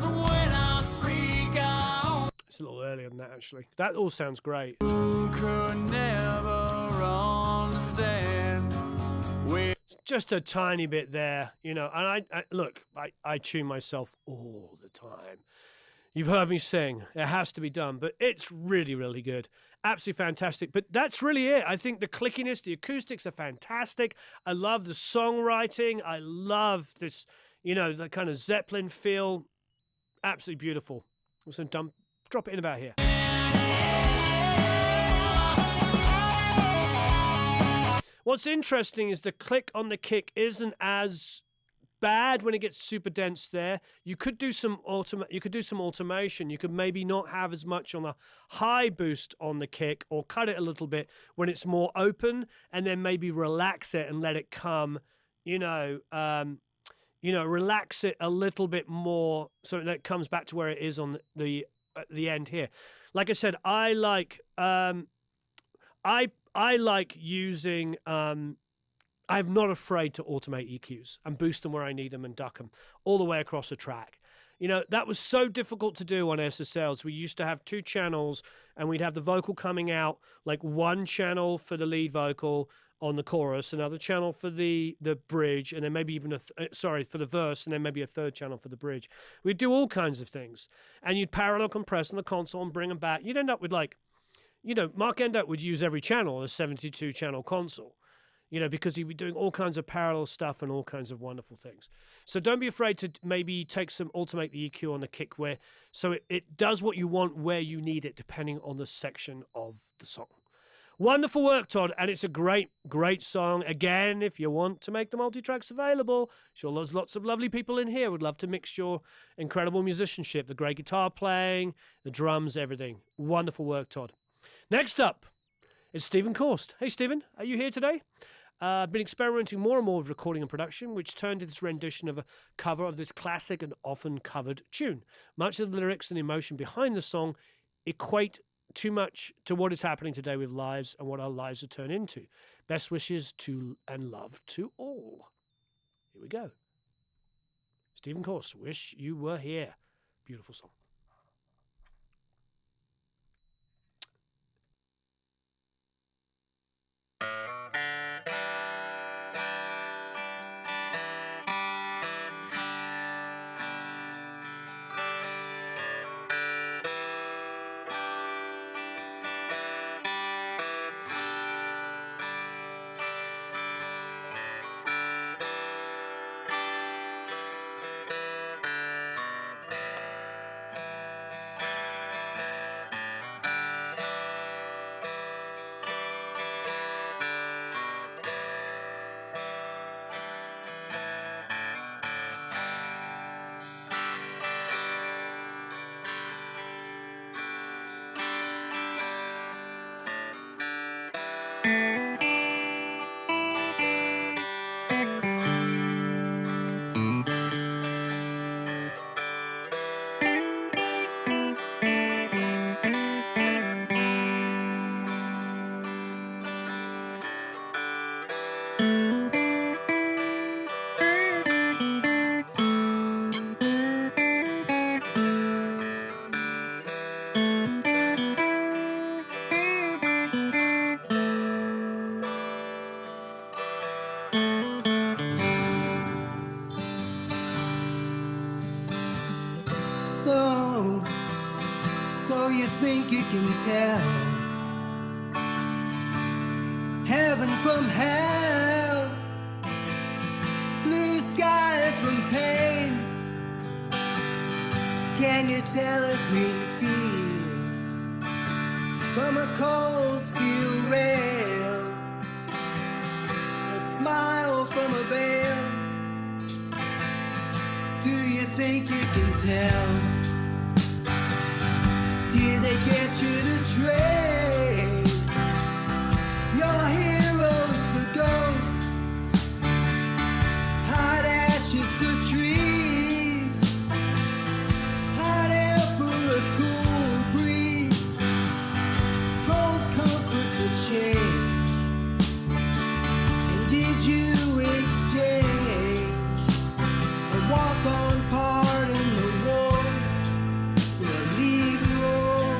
when I speak out. It's a little earlier than that, actually. That all sounds great. Could never understand where Just a tiny bit there, you know. And I tune myself all the time. You've heard me sing. It has to be done, but it's really, really good. Absolutely fantastic. But that's really it. I think the clickiness, the acoustics are fantastic. I love the songwriting. I love this, you know, the kind of Zeppelin feel. Absolutely beautiful. So drop it in about here. What's interesting is the click on the kick isn't as bad when it gets super dense there. You could do some automation. You could maybe not have as much on a high boost on the kick, or cut it a little bit when it's more open, and then maybe relax it and let it come, relax it a little bit more so that it comes back to where it is on the at the end here. Like I said, I like using I'm not afraid to automate EQs and boost them where I need them and duck them all the way across a track. You know, that was so difficult to do on SSLs. We used to have 2 channels, and we'd have the vocal coming out, like one channel for the lead vocal on the chorus, another channel for the bridge, and then maybe even for the verse, and then maybe a third channel for the bridge. We'd do all kinds of things, and you'd parallel compress on the console and bring them back. You'd end up with Mark Endert would use every channel on a 72-channel console, because he'd be doing all kinds of parallel stuff and all kinds of wonderful things. So don't be afraid to maybe automate the EQ on the kick so it does what you want where you need it, depending on the section of the song. Wonderful work, Todd, and it's a great, great song. Again, if you want to make the multi-tracks available, sure, there's lots of lovely people in here would love to mix your incredible musicianship, the great guitar playing, the drums, everything. Wonderful work, Todd. Next up, it's Stephen Korst. Hey, Stephen, are you here today? I've been experimenting more and more with recording and production, which turned into this rendition of a cover of this classic and often covered tune. Much of the lyrics and emotion behind the song equate too much to what is happening today with lives and what our lives have turned into. Best wishes to and love to all. Here we go. Stephen Korst, Wish You Were Here. Beautiful song. So you think you can tell heaven from hell, blue skies from pain? Can you tell a green field from a cold steel rail, a smile from a veil? Do you think you can tell? Did they get you to trade your heroes for ghosts, hot ashes for trees, hot air for a cool breeze, cold comfort for change? And did you exchange a walk-on part in the war for a lead role?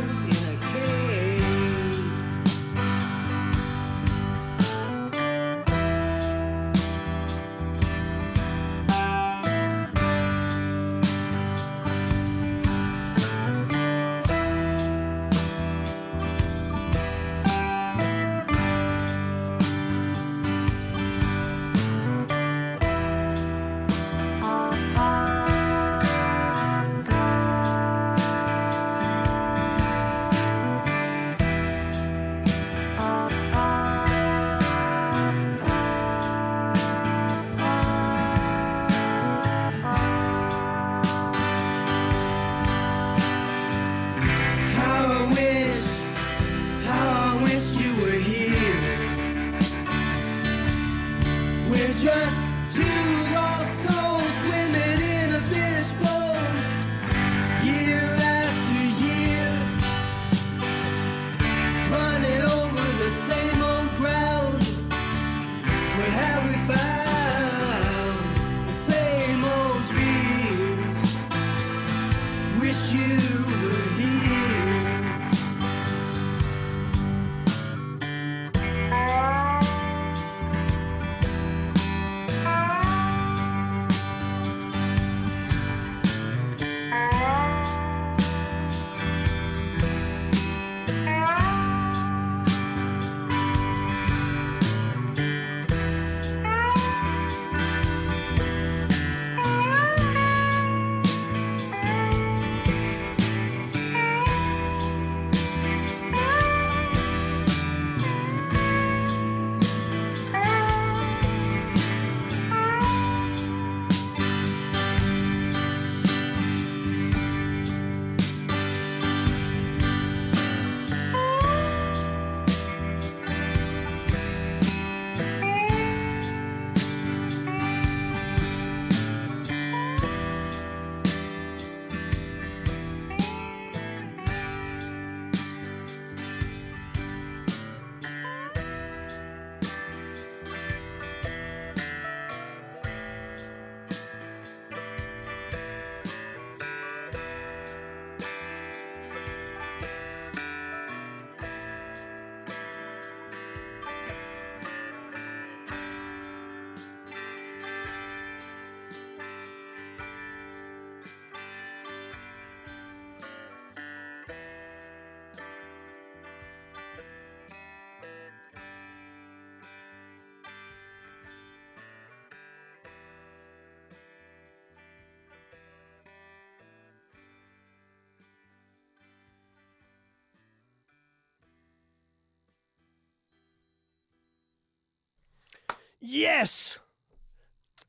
Yes.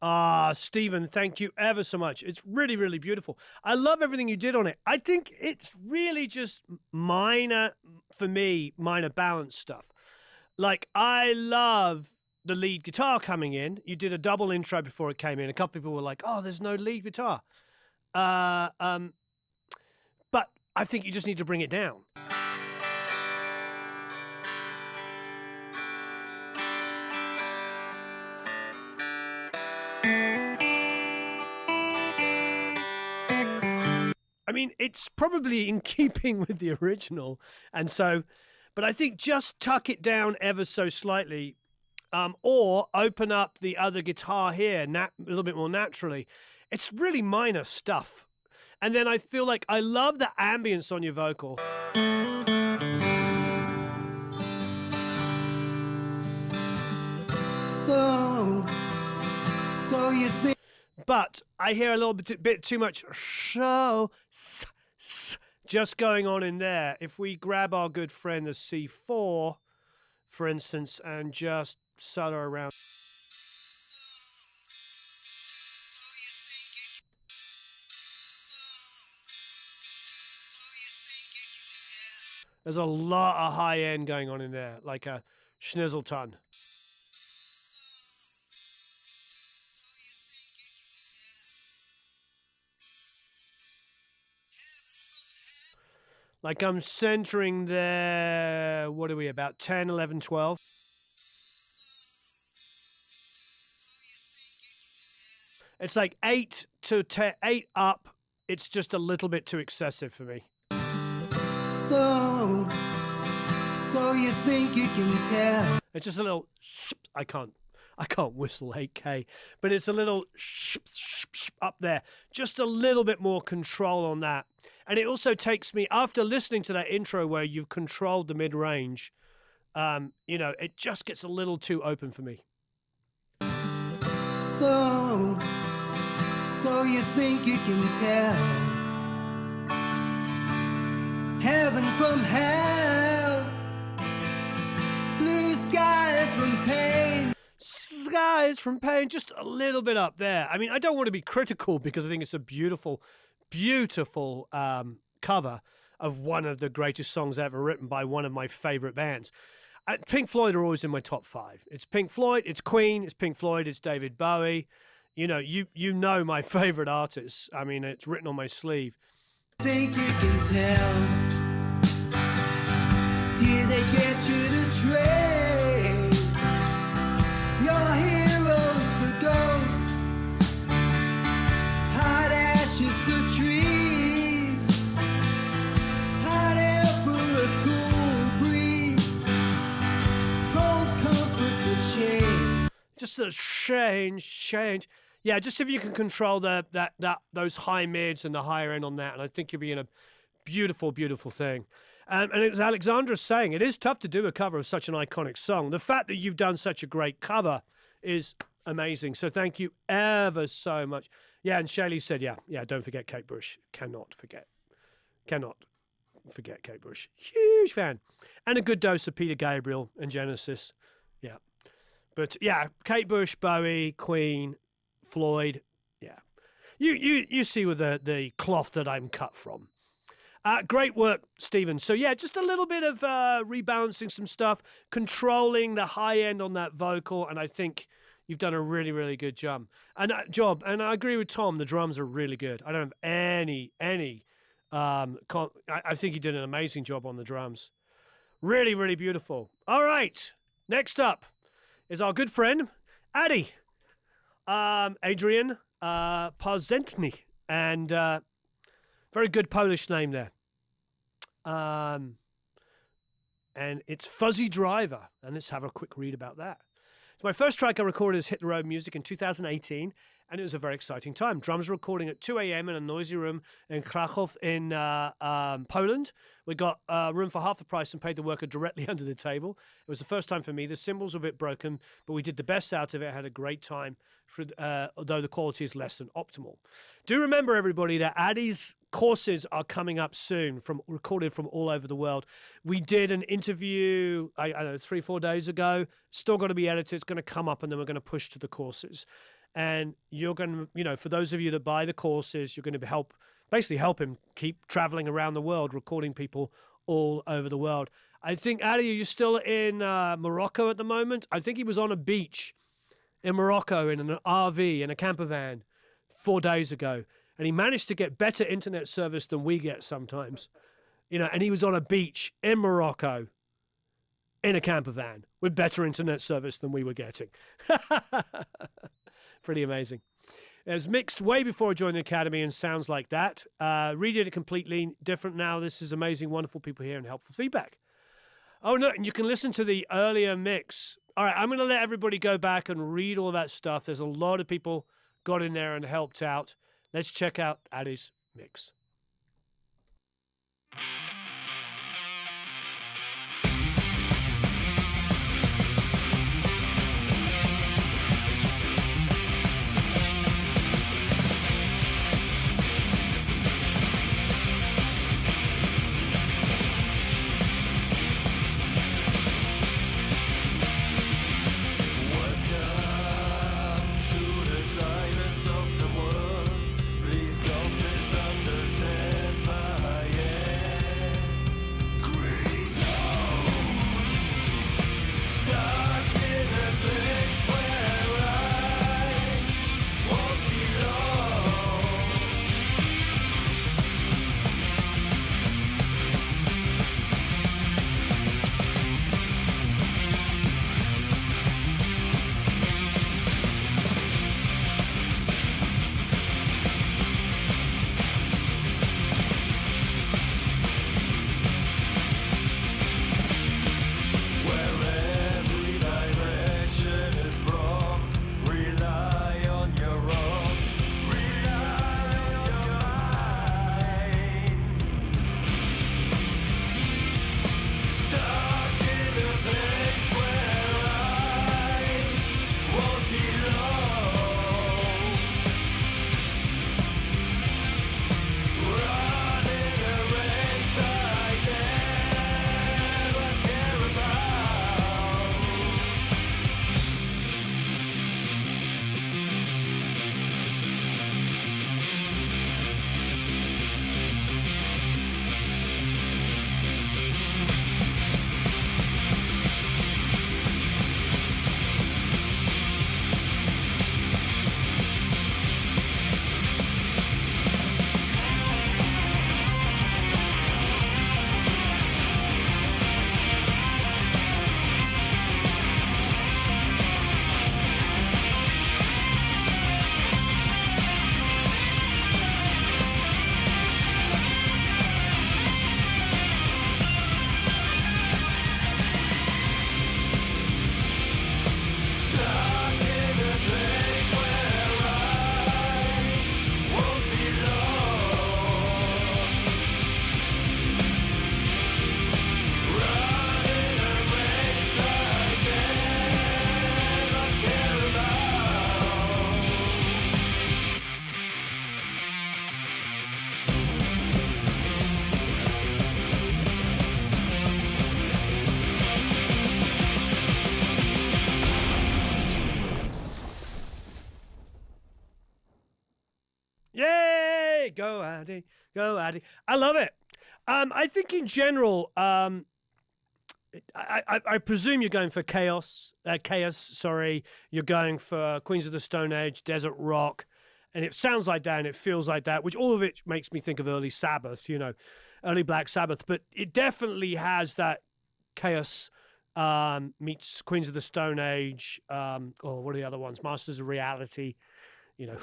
Ah, Stephen, thank you ever so much. It's really, really beautiful. I love everything you did on it. I think it's really just minor, for me, minor balance stuff. Like, I love the lead guitar coming in. You did a double intro before it came in. A couple people were like, oh, there's no lead guitar. But I think you just need to bring it down. I mean, it's probably in keeping with the original, and so, but I think just tuck it down ever so slightly, or open up the other guitar here a little bit more naturally. It's really minor stuff, and then I feel like I love the ambience on your vocal. So you think But I hear a little bit too much just going on in there. If we grab our good friend the C4, for instance, and just solo around. There's a lot of high end going on in there, like a schnizzleton. Like I'm centering there, what are we, about 10, 11, 12? It's like 8 to 10, 8 up. It's just a little bit too excessive for me. so you think you can tell? It's just a little, I can't whistle 8K, but it's a little up there. Just a little bit more control on that. And it also takes me, after listening to that intro where you've controlled the mid-range, you know, it just gets a little too open for me. So you think you can tell? Heaven from hell, blue skies from pain. Skies from pain, just a little bit up there. I mean, I don't want to be critical because I think it's a beautiful, beautiful cover of one of the greatest songs ever written by one of my favorite bands. Pink Floyd are always in my top 5. It's Pink Floyd, it's Queen, it's Pink Floyd, it's David Bowie. You know, you know my favorite artists. I mean, it's written on my sleeve. Think you can tell? Did they get you to trade your heroes for ghosts? Hot ashes for trees, hot air for a cool breeze, cold comfort for change. Just a change. Yeah, just if you can control those high mids and the higher end on that, and I think you'll be in a beautiful, beautiful thing. And as Alexandra is saying, it is tough to do a cover of such an iconic song. The fact that you've done such a great cover is amazing. So thank you ever so much. Yeah, and Shaylee said, yeah, don't forget Kate Bush. Cannot forget Kate Bush. Huge fan. And a good dose of Peter Gabriel and Genesis. Yeah. But yeah, Kate Bush, Bowie, Queen, Floyd, yeah. You see with the cloth that I'm cut from. Great work, Stephen. So yeah, just a little bit of rebalancing some stuff, controlling the high end on that vocal, and I think you've done a really, really good job. And I agree with Tom. The drums are really good. I don't have any. I think you did an amazing job on the drums. Really, really beautiful. All right, next up is our good friend Addy. Adrian Parzentny, and very good Polish name there. And it's Fuzzy Driver, and let's have a quick read about that. So my first track I recorded is Hit the Road Music in 2018, and it was a very exciting time. Drums recording at 2 a.m. in a noisy room in Krakow in Poland. We got room for half the price and paid the worker directly under the table. It was the first time for me. The cymbals were a bit broken, but we did the best out of it. Had a great time, although the quality is less than optimal. Do remember, everybody, that Addy's courses are coming up soon, recorded from all over the world. We did an interview, I don't know, 3-4 days ago. Still got to be edited. It's going to come up, and then we're going to push to the courses. And you're going to, for those of you that buy the courses, you're going to basically help him keep traveling around the world, recording people all over the world. I think, Ali, are you still in Morocco at the moment? I think he was on a beach in Morocco in an RV, in a camper van, 4 days ago. And he managed to get better internet service than we get sometimes. And he was on a beach in Morocco in a camper van with better internet service than we were getting. Pretty amazing. It was mixed way before I joined the Academy and sounds like that. Redid it completely different now. This is amazing, wonderful people here and helpful feedback. Oh, no, and you can listen to the earlier mix. All right, I'm going to let everybody go back and read all that stuff. There's a lot of people got in there and helped out. Let's check out Addy's mix. Yay! Go Addy, go Addy. I love it. I think in general, I presume you're going for Chaos. Sorry, you're going for Queens of the Stone Age, Desert Rock, and it sounds like that and it feels like that, which all of it makes me think of early Sabbath, early Black Sabbath. But it definitely has that Chaos meets Queens of the Stone Age, or what are the other ones? Masters of Reality.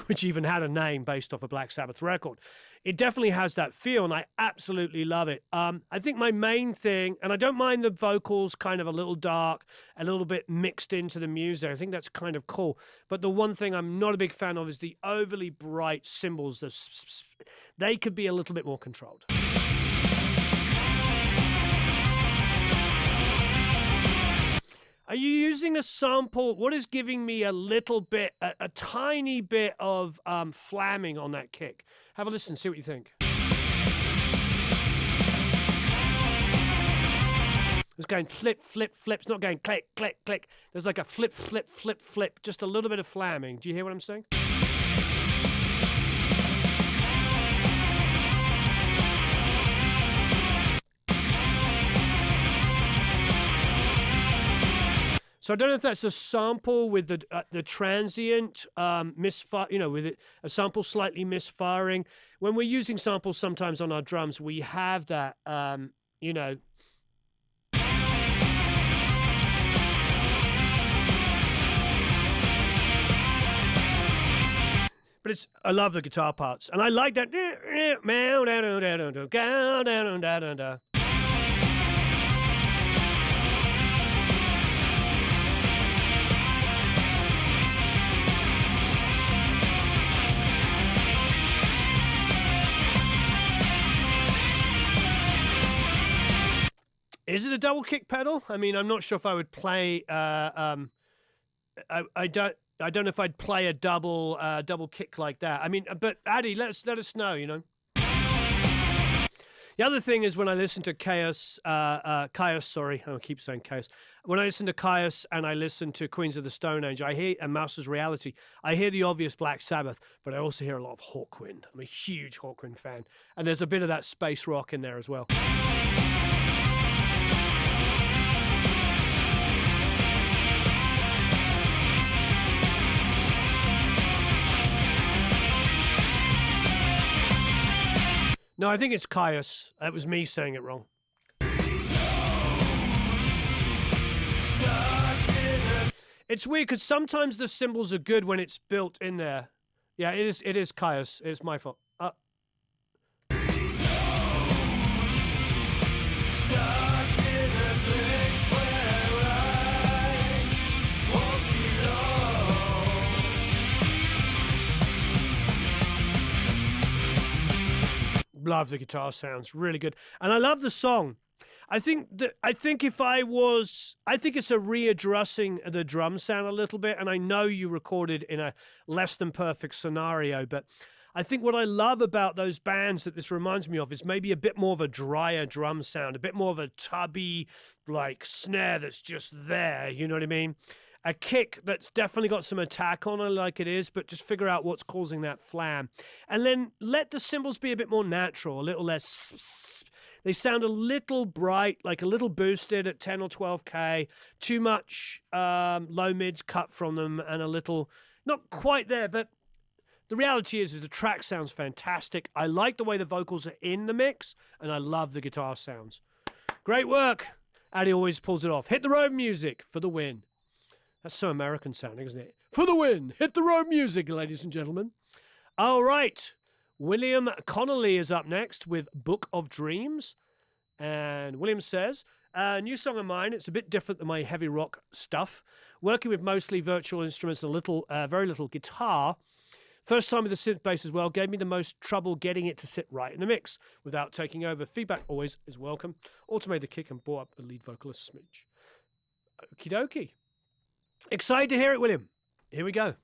Which even had a name based off a Black Sabbath record. It definitely has that feel, and I absolutely love it. I think my main thing, and I don't mind the vocals kind of a little dark, a little bit mixed into the music. I think that's kind of cool. But the one thing I'm not a big fan of is the overly bright cymbals. They could be a little bit more controlled. Are you using a sample? What is giving me a little bit, a tiny bit of flamming on that kick? Have a listen, see what you think. It's going flip, flip, flip. It's not going click, click, click. There's like a flip, flip, flip, flip. Just a little bit of flamming. Do you hear what I'm saying? So I don't know if that's a sample with the transient misfire, with a sample slightly misfiring. When we're using samples sometimes on our drums, we have that, But I love the guitar parts, and I like that. Is it a double kick pedal? I mean, I'm not sure if I would play. I don't know if I'd play a double kick like that. I mean, but Addy, let us know. The other thing is when I listen to Kyuss, sorry, I keep saying Kyuss. When I listen to Kyuss and I listen to Queens of the Stone Age, I hear and Masters Reality. I hear the obvious Black Sabbath, but I also hear a lot of Hawkwind. I'm a huge Hawkwind fan, and there's a bit of that space rock in there as well. No, I think it's Kyuss. That was me saying it wrong. It's weird because sometimes the cymbals are good when it's built in there. Yeah, it is Kyuss. It's my fault. Love the guitar sounds, really good, and I love the song. I think it's a readdressing the drum sound a little bit, and I know you recorded in a less than perfect scenario, but I think what I love about those bands that this reminds me of is maybe a bit more of a drier drum sound, a bit more of a tubby like snare that's just there. You know what I mean? A kick that's definitely got some attack on it like it is, but just figure out what's causing that flam. And then let the cymbals be a bit more natural, a little less. They sound a little bright, like a little boosted at 10 or 12K. Too much low mids cut from them and a little, not quite there, but the reality is the track sounds fantastic. I like the way the vocals are in the mix, and I love the guitar sounds. Great work. Addy always pulls it off. Hit the road music for the win. That's so American sounding, isn't it? For the win. Hit the road music, ladies and gentlemen. All right. William Connolly is up next with Book of Dreams. And William says, a new song of mine. It's a bit different than my heavy rock stuff. Working with mostly virtual instruments and very little guitar. First time with the synth bass as well. Gave me the most trouble getting it to sit right in the mix without taking over. Feedback always is welcome. Automated the kick and brought up the lead vocalist smidge. Okie dokie. Excited to hear it, William. Here we go.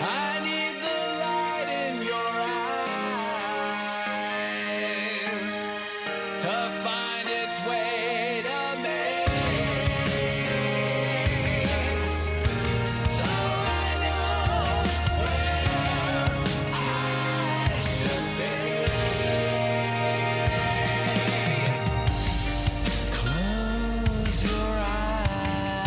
I need the light in your eyes to find its way to me, so I know where I should be. Close your eyes.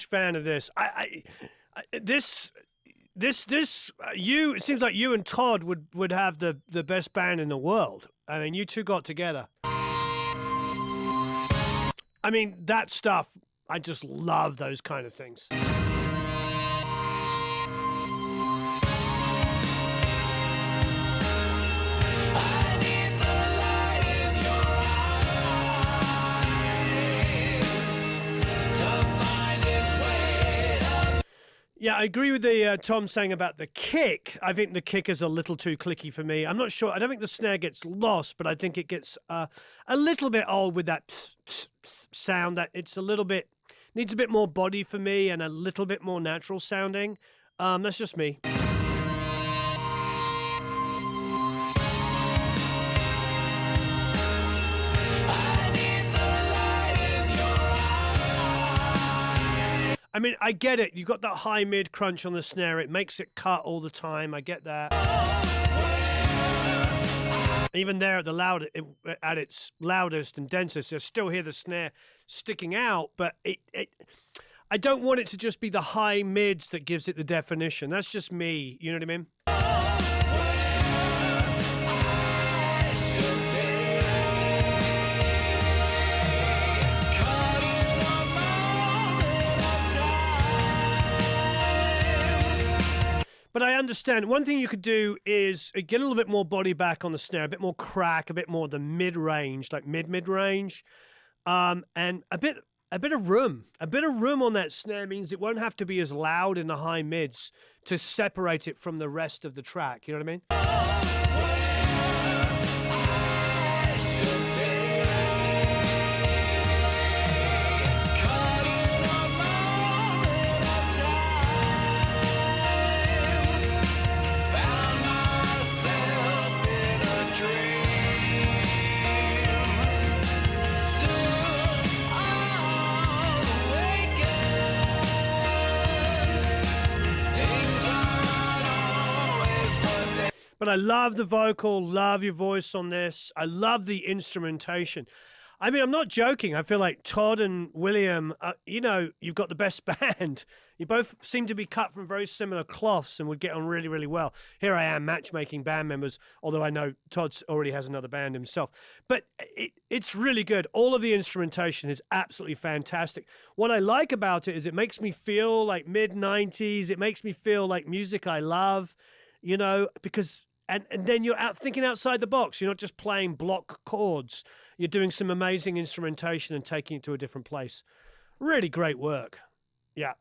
fan of this. You. It seems like you and Todd would have the best band in the world. I mean, you two got together. I mean, that stuff. I just love those kind of things. Yeah, I agree with the Tom saying about the kick. I think the kick is a little too clicky for me. I'm not sure. I don't think the snare gets lost, but I think it gets a little bit old with that sound. That it's a little bit needs a bit more body for me and a little bit more natural sounding. That's just me. I mean, I get it. You've got that high mid crunch on the snare. It makes it cut all the time. I get that. Even there at its loudest and densest, you still hear the snare sticking out. But I don't want it to just be the high mids that gives it the definition. That's just me. You know what I mean? But I understand. One thing you could do is get a little bit more body back on the snare, a bit more crack, a bit more the mid-range, like mid-range, and a bit of room. A bit of room on that snare means it won't have to be as loud in the high mids to separate it from the rest of the track. You know what I mean? But I love the vocal, love your voice on this. I love the instrumentation. I mean, I'm not joking. I feel like Todd and William, you've got the best band. You both seem to be cut from very similar cloths and would get on really, really well. Here I am matchmaking band members, although I know Todd already has another band himself. But it's really good. All of the instrumentation is absolutely fantastic. What I like about it is it makes me feel like mid-90s. It makes me feel like music I love, because... And then you're out thinking outside the box. You're not just playing block chords. You're doing some amazing instrumentation and taking it to a different place. Really great work. Yeah,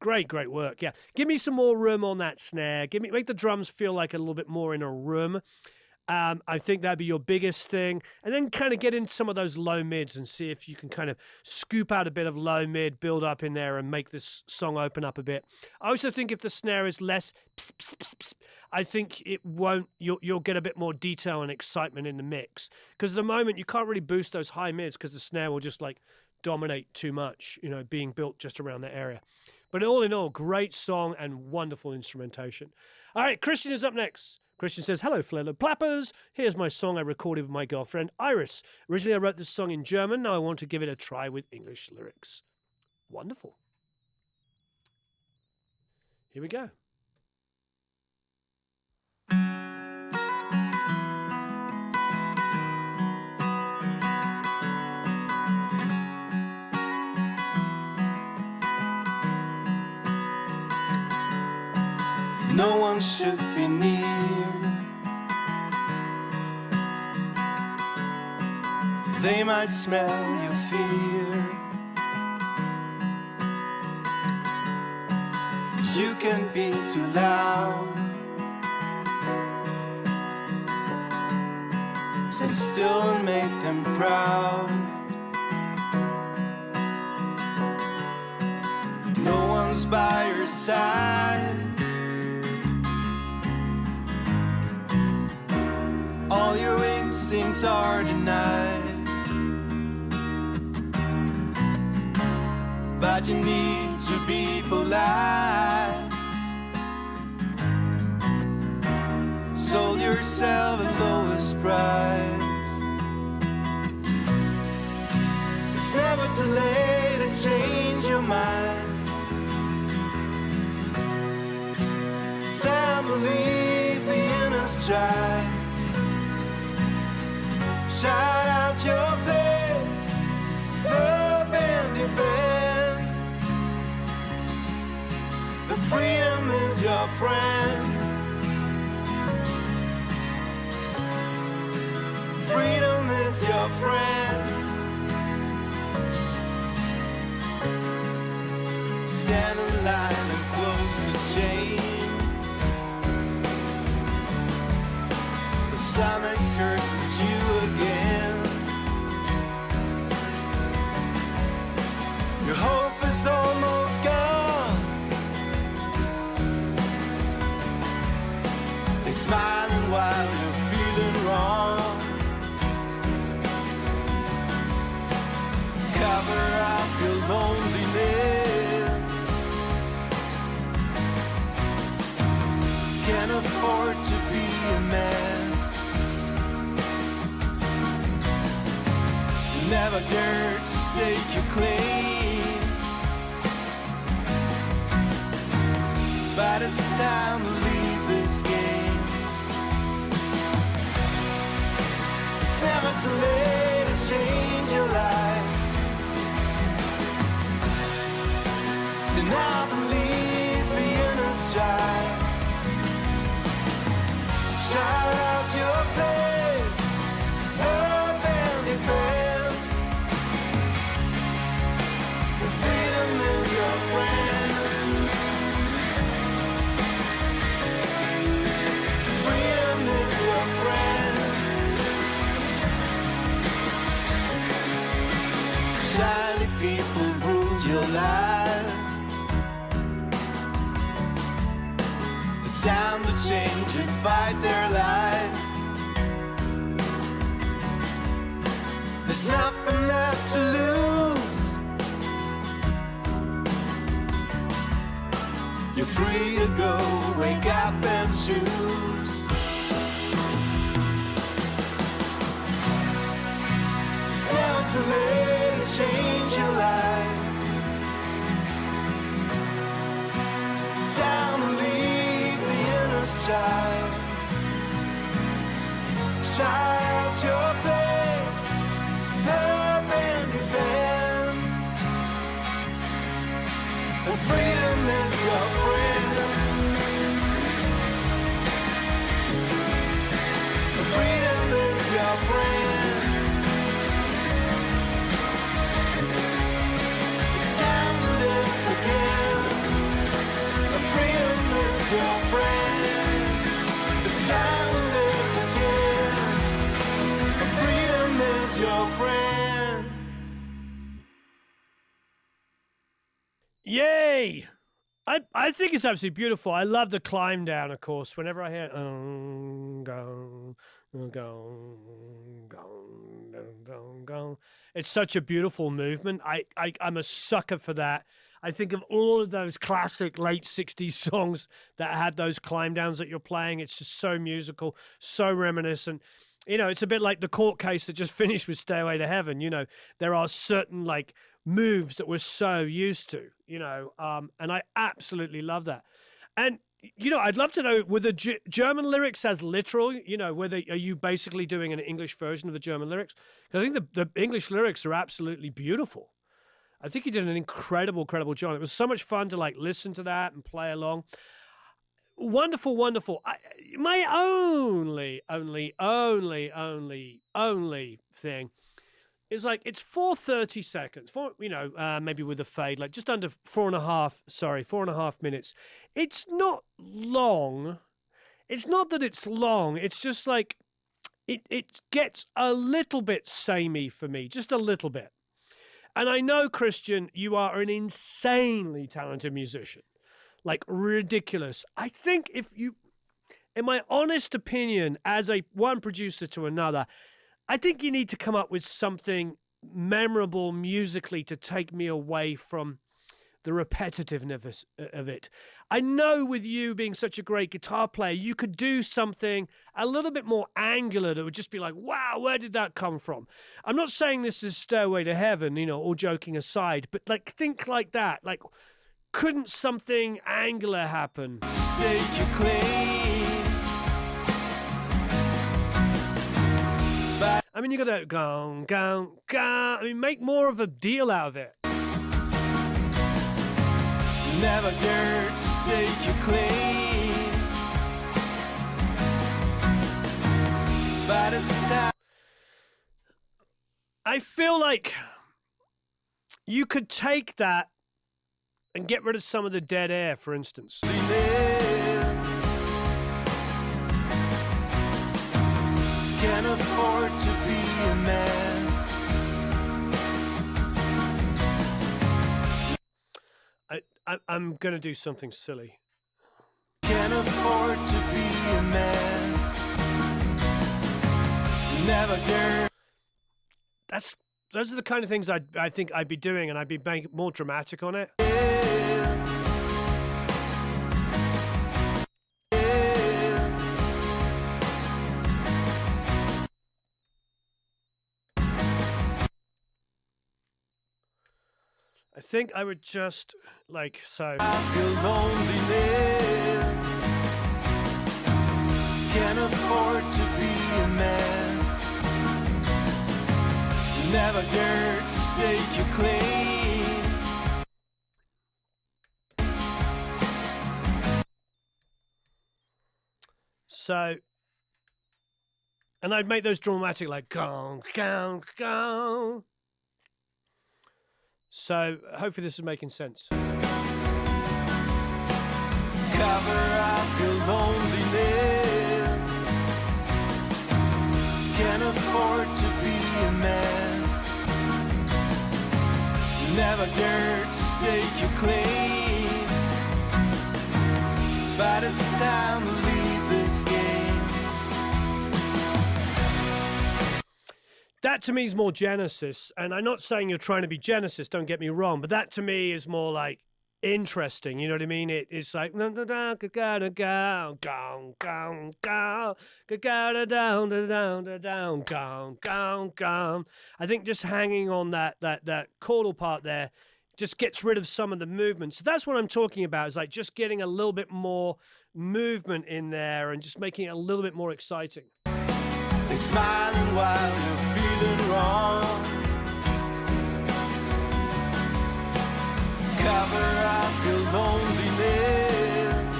great work. Yeah, give me some more room on that snare. Make the drums feel like a little bit more in a room. I think that'd be your biggest thing. And then kind of get into some of those low mids and see if you can kind of scoop out a bit of low mid, build up in there and make this song open up a bit. I also think if the snare is less, pss, pss, pss, pss, I think it won't, you'll get a bit more detail and excitement in the mix. Because at the moment you can't really boost those high mids because the snare will just like dominate too much, being built just around that area. But all in all, great song and wonderful instrumentation. All right, Christian is up next. Christian says, hello, Flelo Plappers. Here's my song I recorded with my girlfriend, Iris. Originally, I wrote this song in German. Now I want to give it a try with English lyrics. Wonderful. Here we go. No one should be near. They might smell your fear. You can be too loud. Sit still and make them proud. No one's by your side. All your instincts are denied. But you need to be polite. Sold yourself at lowest price. It's never too late to change your mind. time to leave the inner strife. Shout out your pain, love and defend. The freedom is your friend. Freedom is your friend. Stand in line and close the chain. The stomach's hurting you again. Your hope is almost gone. Think smiling while you're feeling wrong. Cover up your loneliness. Can't afford to be a mess. Never dare to stake your claim. But it's time to leave this game. It's never too late to change your life. So now believe the inner strife. Shout out your pain, love and defend. The freedom is your friend. Freedom is your friend. Shiny people ruled your life. Time to change and fight their lives. There's nothing left to lose. You're free to go, wake up and choose. It's never too late to change your life. Time to leave the inner strife. Shout out your pain, love and defend. The freedom is your friend. The freedom is your friend. It's time to live again. Freedom is your friend. It's time to live again. Freedom is your friend. Yay! I think it's absolutely beautiful. I love the climb down, of course. Whenever I hear go, go, it's such a beautiful movement. I'm a sucker for that. I think of all of those classic late 60s songs that had those climb downs that you're playing. It's just so musical, so reminiscent. You know, it's a bit like the court case that just finished with Stairway to Heaven. You know, there are certain like moves that we're so used to, you know, and I absolutely love that. And, you know, I'd love to know, were the German lyrics as literal, you know, are you basically doing an English version of the German lyrics? Because I think the English lyrics are absolutely beautiful. I think you did an incredible job. It was so much fun to like listen to that and play along. Wonderful, wonderful. My only thing is like it's 4:30 seconds. Maybe with a fade, like just under 4.5 minutes. It's not long. It's not that it's long. It's just like it gets a little bit samey for me, just a little bit. And I know, Christian, you are an insanely talented musician, like ridiculous. I think if you, in my honest opinion, as one producer to another, I think you need to come up with something memorable musically to take me away from the repetitiveness of it. I know with you being such a great guitar player, you could do something a little bit more angular that would just be like, wow, where did that come from? I'm not saying this is Stairway to Heaven, you know, all joking aside, but like think like that. Like, couldn't something angular happen? Stake you clean. I mean, you got to go, go, go. I mean, make more of a deal out of it. Never dare to stake you clean. But it's time. I feel like you could take that and get rid of some of the dead air, for instance. Lives. Can't afford to be a mess. I'm going to do something silly. Can't afford to be a mess. Never dare. Those are the kind of things I think I'd be doing, and I'd be making more dramatic on it. I think I would just like so. I feel loneliness. Can't afford to be a mess. Never dare to stake you clean. So, and I'd make those dramatic, like gong, gong, gong. So hopefully this is making sense. Cover up your loneliness. Can't afford to be a mess. Never dare to stake you clean. But it's time to leave this game. That to me is more Genesis, and I'm not saying you're trying to be Genesis, don't get me wrong, but that to me is more like interesting, you know what I mean? It's like I think just hanging on that chordal part there just gets rid of some of the movement. So that's what I'm talking about, is like just getting a little bit more movement in there and just making it a little bit more exciting. Think smiling while you're feeling wrong. Cover up your loneliness.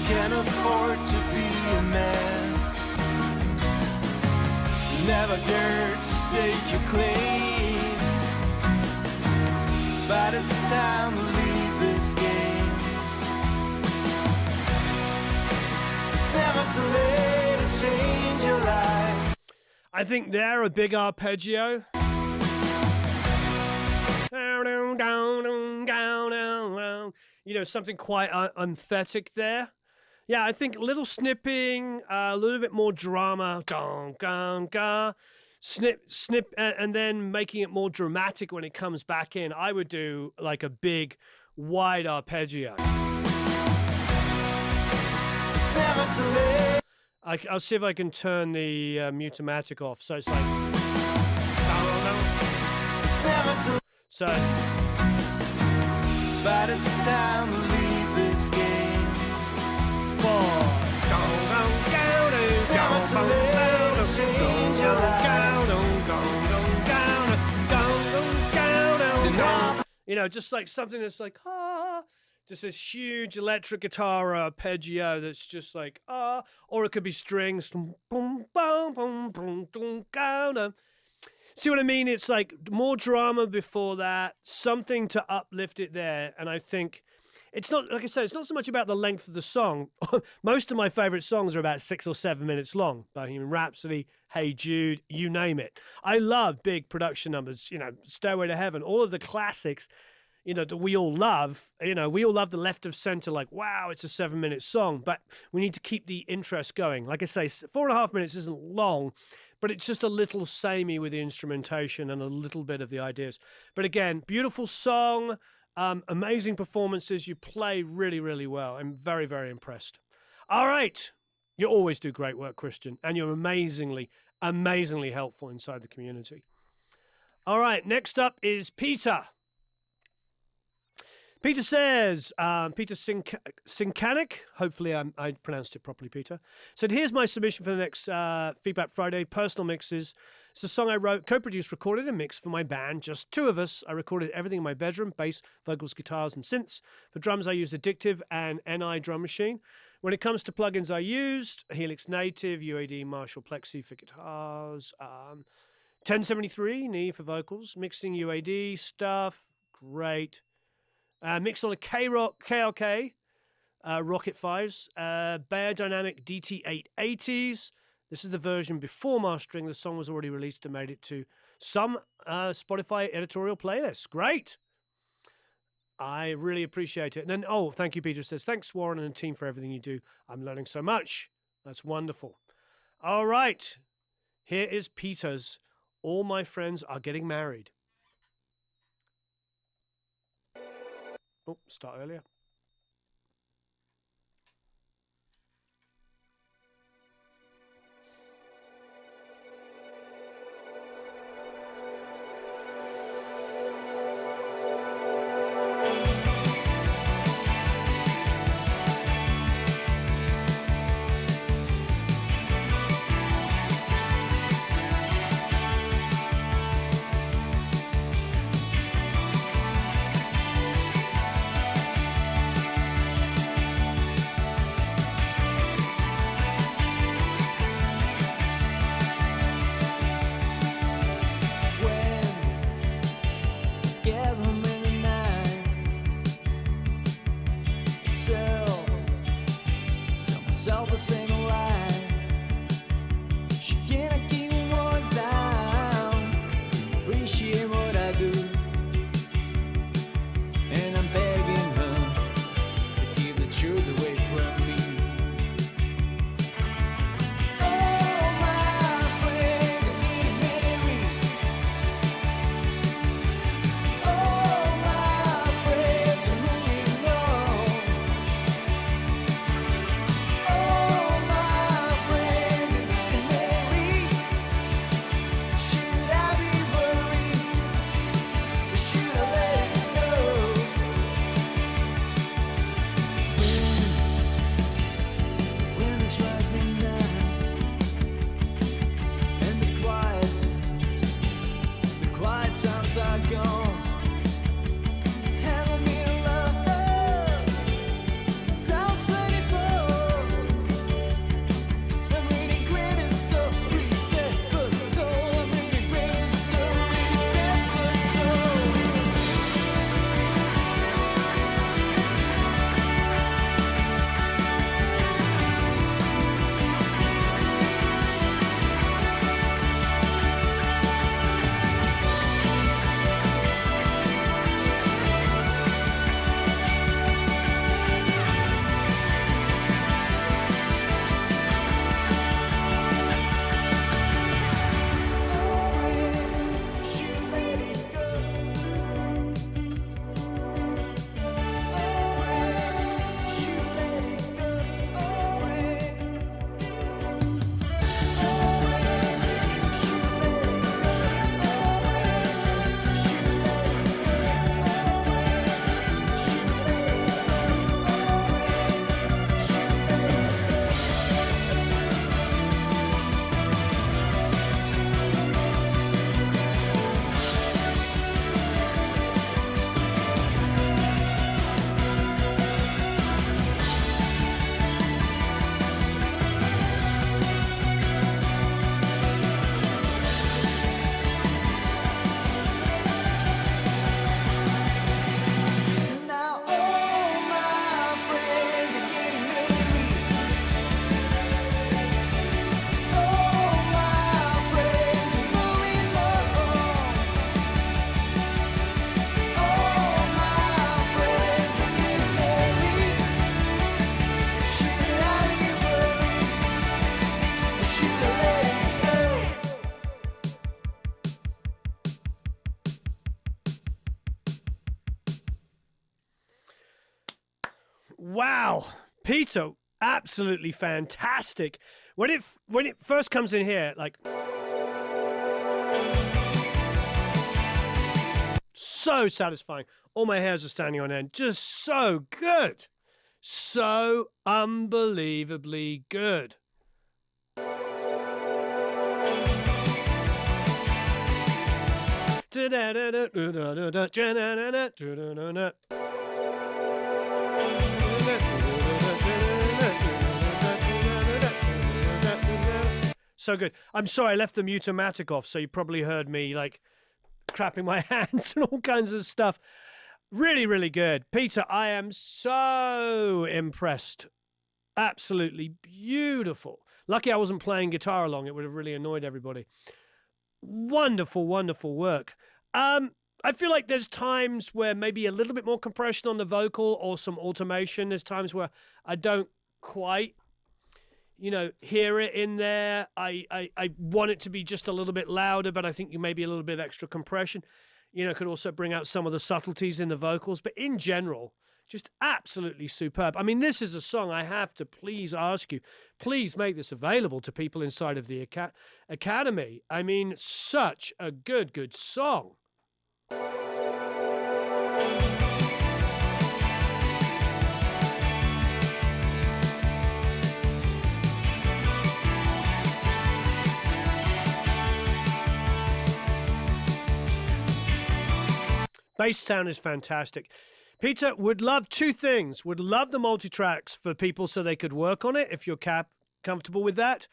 Can't afford to be a mess. Never dare to stake you clean. But it's time to leave this game. It's never too late to change your life. I think they're a big arpeggio. You know, something quite emphatic there. Yeah, I think a little snipping, a little bit more drama. Gong, gong, gong. Snip, snip, and then making it more dramatic when it comes back in. I would do like a big, wide arpeggio. It's never too late. I'll see if I can turn the Mutimatic off. So it's like. It's never too. So. But it's time to leave this game. It's never too late to change your life. You know, just like something that's like, just this huge electric guitar arpeggio that's just like, or it could be strings. See what I mean? It's like more drama before that, something to uplift it there. And I think it's not, like I said, it's not so much about the length of the song. Most of my favorite songs are about 6 or 7 minutes long. Bohemian Rhapsody, Hey Jude, you name it. I love big production numbers, you know, Stairway to Heaven, all of the classics, you know, that we all love. You know, we all love the left of center, like, wow, it's a 7-minute song, but we need to keep the interest going. Like I say, 4.5 minutes isn't long, but it's just a little samey with the instrumentation and a little bit of the ideas. But again, beautiful song, amazing performances. You play really, really well. I'm very, very impressed. All right. You always do great work, Christian, and you're amazingly, amazingly helpful inside the community. All right. Next up is Peter. Peter says, Peter Sinkanik, hopefully I pronounced it properly, Peter, said, here's my submission for the next Feedback Friday, personal mixes. It's a song I wrote, co-produced, recorded, and mixed for my band, just two of us. I recorded everything in my bedroom, bass, vocals, guitars, and synths. For drums, I used Addictive and NI Drum Machine. When it comes to plugins, I used Helix Native, UAD, Marshall Plexi for guitars, 1073, Knee for vocals, mixing UAD stuff, great. Mixed on a KRK, Rocket 5s, Bayer Dynamic DT880s. This is the version before mastering. The song was already released and made it to some Spotify editorial playlists. Great. I really appreciate it. And then, oh, thank you, Peter says, thanks, Warren and the team, for everything you do. I'm learning so much. That's wonderful. All right. Here is Peter's All My Friends Are Getting Married. Oh, start earlier. Wow, Peter, absolutely fantastic. When it first comes in here, like So satisfying. All my hairs are standing on end. Just so good. So unbelievably good. So good. I'm sorry, I left the Mutamatic off, so you probably heard me like clapping my hands and all kinds of stuff. Really, really good. Peter, I am so impressed. Absolutely beautiful. Lucky I wasn't playing guitar along. It would have really annoyed everybody. Wonderful, wonderful work. I feel like there's times where maybe a little bit more compression on the vocal or some automation. There's times where I don't quite, hear it in there. I want it to be just a little bit louder, but I think you maybe a little bit of extra compression, could also bring out some of the subtleties in the vocals. But in general, just absolutely superb. I mean, this is a song I have to please ask you, please make this available to people inside of the Academy. I mean, such a good song. Bass sound is fantastic. Peter, would love two things. Would love the multi-tracks for people so they could work on it if you're comfortable with that.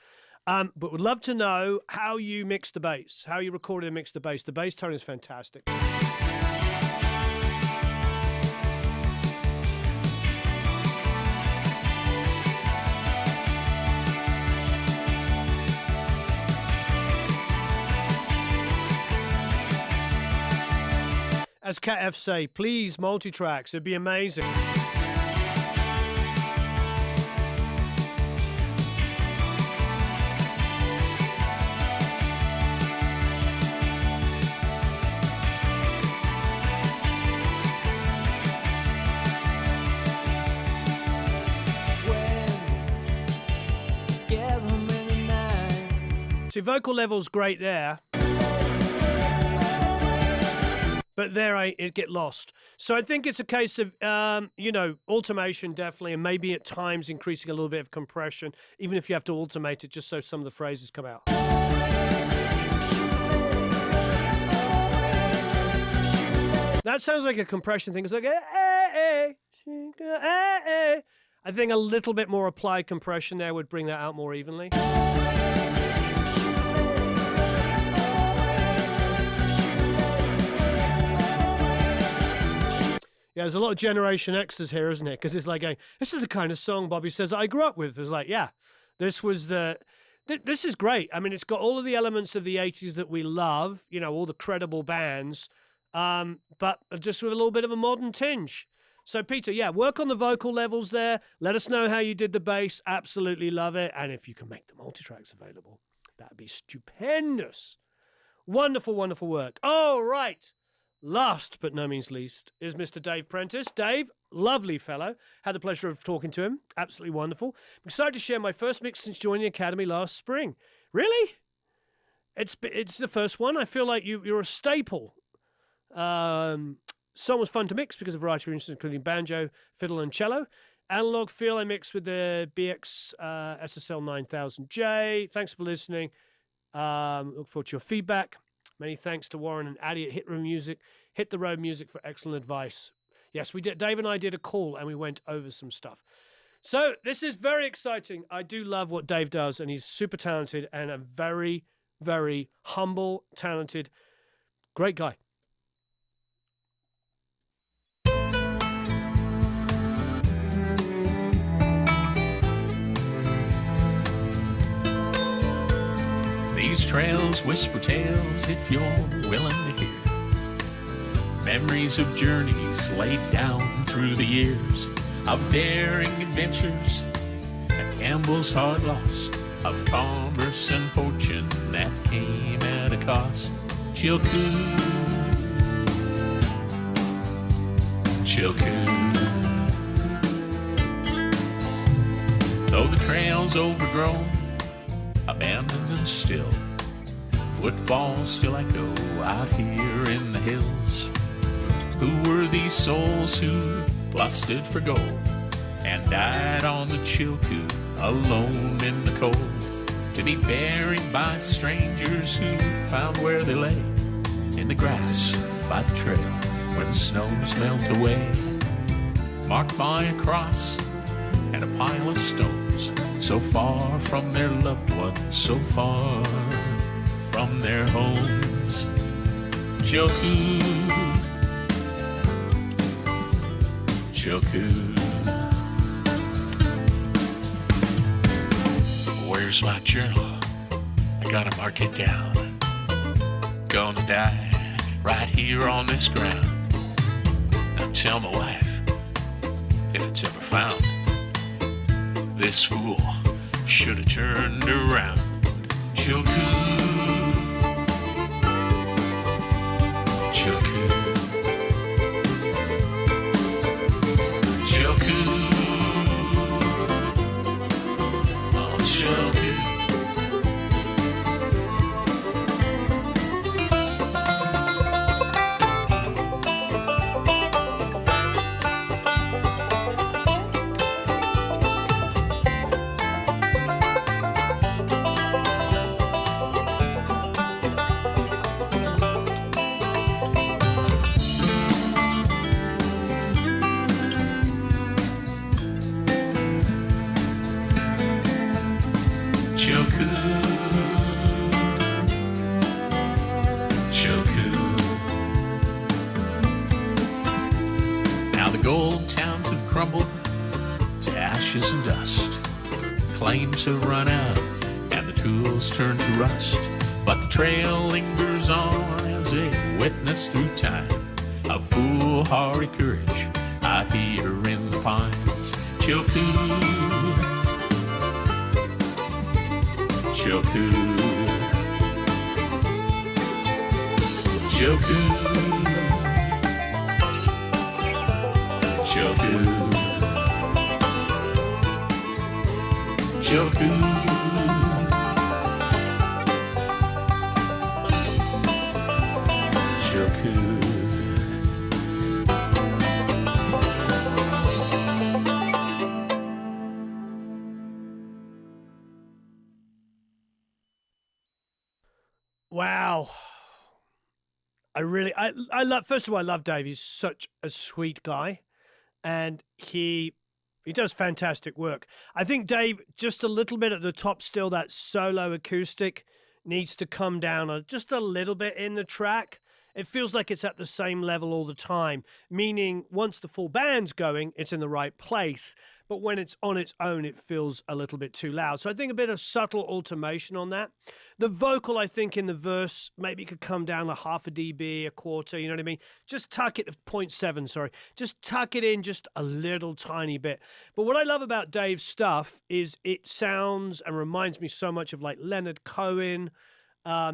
But would love to know how you mix the bass, how you recorded and mixed the bass. The bass tone is fantastic. As Cat F say, please multi-tracks. It'd be amazing. See, vocal level's great there. But there it get lost. So I think it's a case of, automation definitely, and maybe at times increasing a little bit of compression, even if you have to automate it just so some of the phrases come out. That sounds like a compression thing. It's like, I think a little bit more applied compression there would bring that out more evenly. Yeah, there's a lot of Generation X's here, isn't it? Because it's like, this is the kind of song Bobby says I grew up with. It's like, yeah, this was this is great. I mean, it's got all of the elements of the 80s that we love, all the credible bands, but just with a little bit of a modern tinge. So, Peter, yeah, work on the vocal levels there. Let us know how you did the bass. Absolutely love it. And if you can make the multi-tracks available, that'd be stupendous. Wonderful, wonderful work. All right. Last but no means least is Mr. Dave Prentice. Dave, lovely fellow. Had the pleasure of talking to him. Absolutely wonderful. I'm excited to share my first mix since joining the Academy last spring. Really? It's the first one. I feel like you're a staple. Song was fun to mix because of a variety of instruments, including banjo, fiddle, and cello. Analog feel I mixed with the BX SSL 9000J. Thanks for listening. Look forward to your feedback. Many thanks to Warren and Addie at Hit the Road Music for excellent advice. Yes, we did. Dave and I did a call and we went over some stuff. So this is very exciting. I do love what Dave does, and he's super talented and a very, very humble, talented, great guy. These trails whisper tales if you're willing to hear. Memories of journeys laid down through the years, of daring adventures and Campbell's hard loss, of commerce and fortune that came at a cost. Chilkoot, though the trail's overgrown, abandoned and still, footfalls still echo out here in the hills. Who were these souls who lusted for gold and died on the Chilkoot alone in the cold, to be buried by strangers who found where they lay in the grass by the trail where the snows melt away, marked by a cross and a pile of stones, so far from their loved ones, so far from their homes. Chilkoot, Chilkoot. Where's my journal? I gotta mark it down. Gonna die right here on this ground. Now tell my wife, if it's ever found, this fool should have turned around. Chilkoot, Chilkoot, Chilkoot, oh Chilkoot. Now the gold towns have crumbled to ashes and dust. Claims have run out and the tools turn to rust. But the trail lingers on as a witness through time of foolhardy courage out here in the pines. Chilkoot, Chilkoot, Chilkoot, Chilkoot, Chilkoot, Chilkoot. Wow. I love, first of all, I love Dave. He's such a sweet guy, and he does fantastic work. I think Dave, just a little bit at the top still, that solo acoustic needs to come down just a little bit in the track. It feels like it's at the same level all the time, meaning once the full band's going, it's in the right place. But when it's on its own, it feels a little bit too loud. So I think a bit of subtle automation on that. The vocal, I think, in the verse maybe could come down a half a dB, a quarter, you know what I mean? Just tuck it, 0.7, sorry. Just tuck it in just a little tiny bit. But what I love about Dave's stuff is it sounds and reminds me so much of like Leonard Cohen.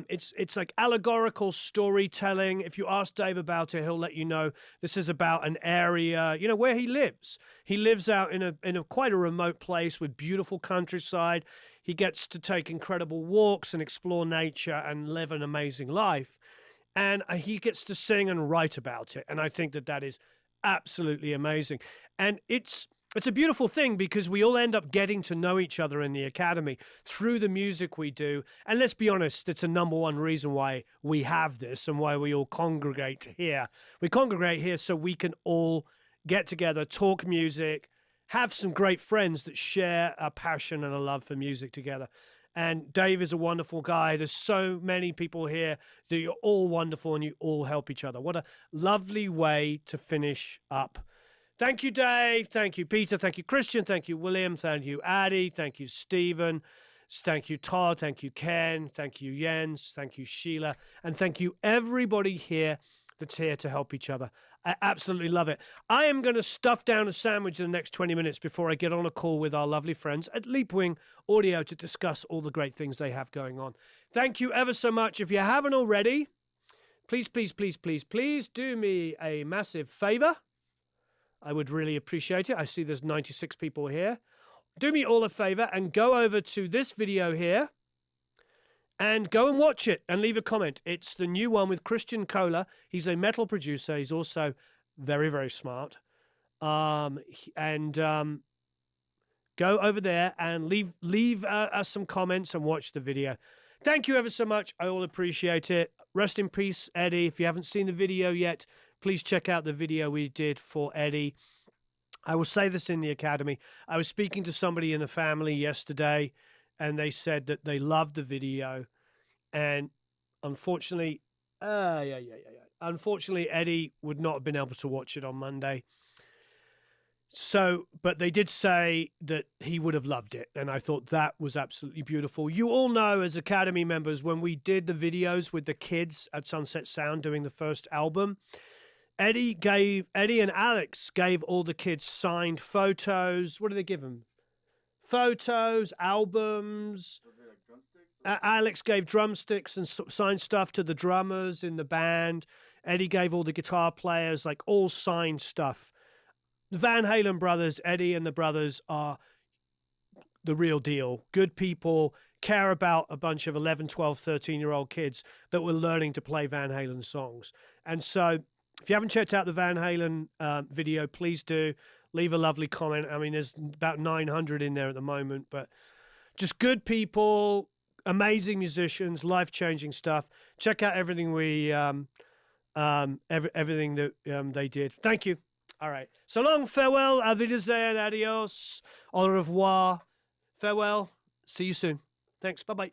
It's like allegorical storytelling. If you ask Dave about it, he'll let you know this is about an area, you know, where he lives. He lives out in a quite a remote place with beautiful countryside. He gets to take incredible walks and explore nature and live an amazing life. And he gets to sing and write about it. And I think that is absolutely amazing. And it's a beautiful thing because we all end up getting to know each other in the Academy through the music we do. And let's be honest, it's a number one reason why we have this and why we all congregate here. We congregate here so we can all get together, talk music, have some great friends that share a passion and a love for music together. And Dave is a wonderful guy. There's so many people here that you're all wonderful and you all help each other. What a lovely way to finish up. Thank you, Dave. Thank you, Peter. Thank you, Christian. Thank you, William. Thank you, Addie. Thank you, Stephen. Thank you, Todd. Thank you, Ken. Thank you, Jens. Thank you, Sheila. And thank you, everybody here that's here to help each other. I absolutely love it. I am going to stuff down a sandwich in the next 20 minutes before I get on a call with our lovely friends at Leapwing Audio to discuss all the great things they have going on. Thank you ever so much. If you haven't already, please, please, please, please, please do me a massive favor. I would really appreciate it. I see there's 96 people here. Do me all a favor and go over to this video here and go and watch it and leave a comment. It's the new one with Christian Kohler. He's a metal producer. He's also very, very smart. Go over there and leave us some comments and watch the video. Thank you ever so much. I all appreciate it. Rest in peace, Eddie. If you haven't seen the video yet, please check out the video we did for Eddie. I will say this in the academy. I was speaking to somebody in the family yesterday, and they said that they loved the video. And unfortunately, unfortunately, Eddie would not have been able to watch it on Monday. So, but they did say that he would have loved it. And I thought that was absolutely beautiful. You all know, as Academy members, when we did the videos with the kids at Sunset Sound doing the first album, Eddie and Alex gave all the kids signed photos. What did they give them? Photos, albums. Alex gave drumsticks and signed stuff to the drummers in the band. Eddie gave all the guitar players, like, all signed stuff. The Van Halen brothers, Eddie and the brothers, are the real deal. Good people, care about a bunch of 11, 12, 13-year-old kids that were learning to play Van Halen songs. And so if you haven't checked out the Van Halen video, please do. Leave a lovely comment. I mean, there's about 900 in there at the moment, but just good people, amazing musicians, life-changing stuff. Check out everything everything that they did. Thank you. All right. So long, farewell, auf Wiedersehen, adios, au revoir, farewell. See you soon. Thanks. Bye-bye.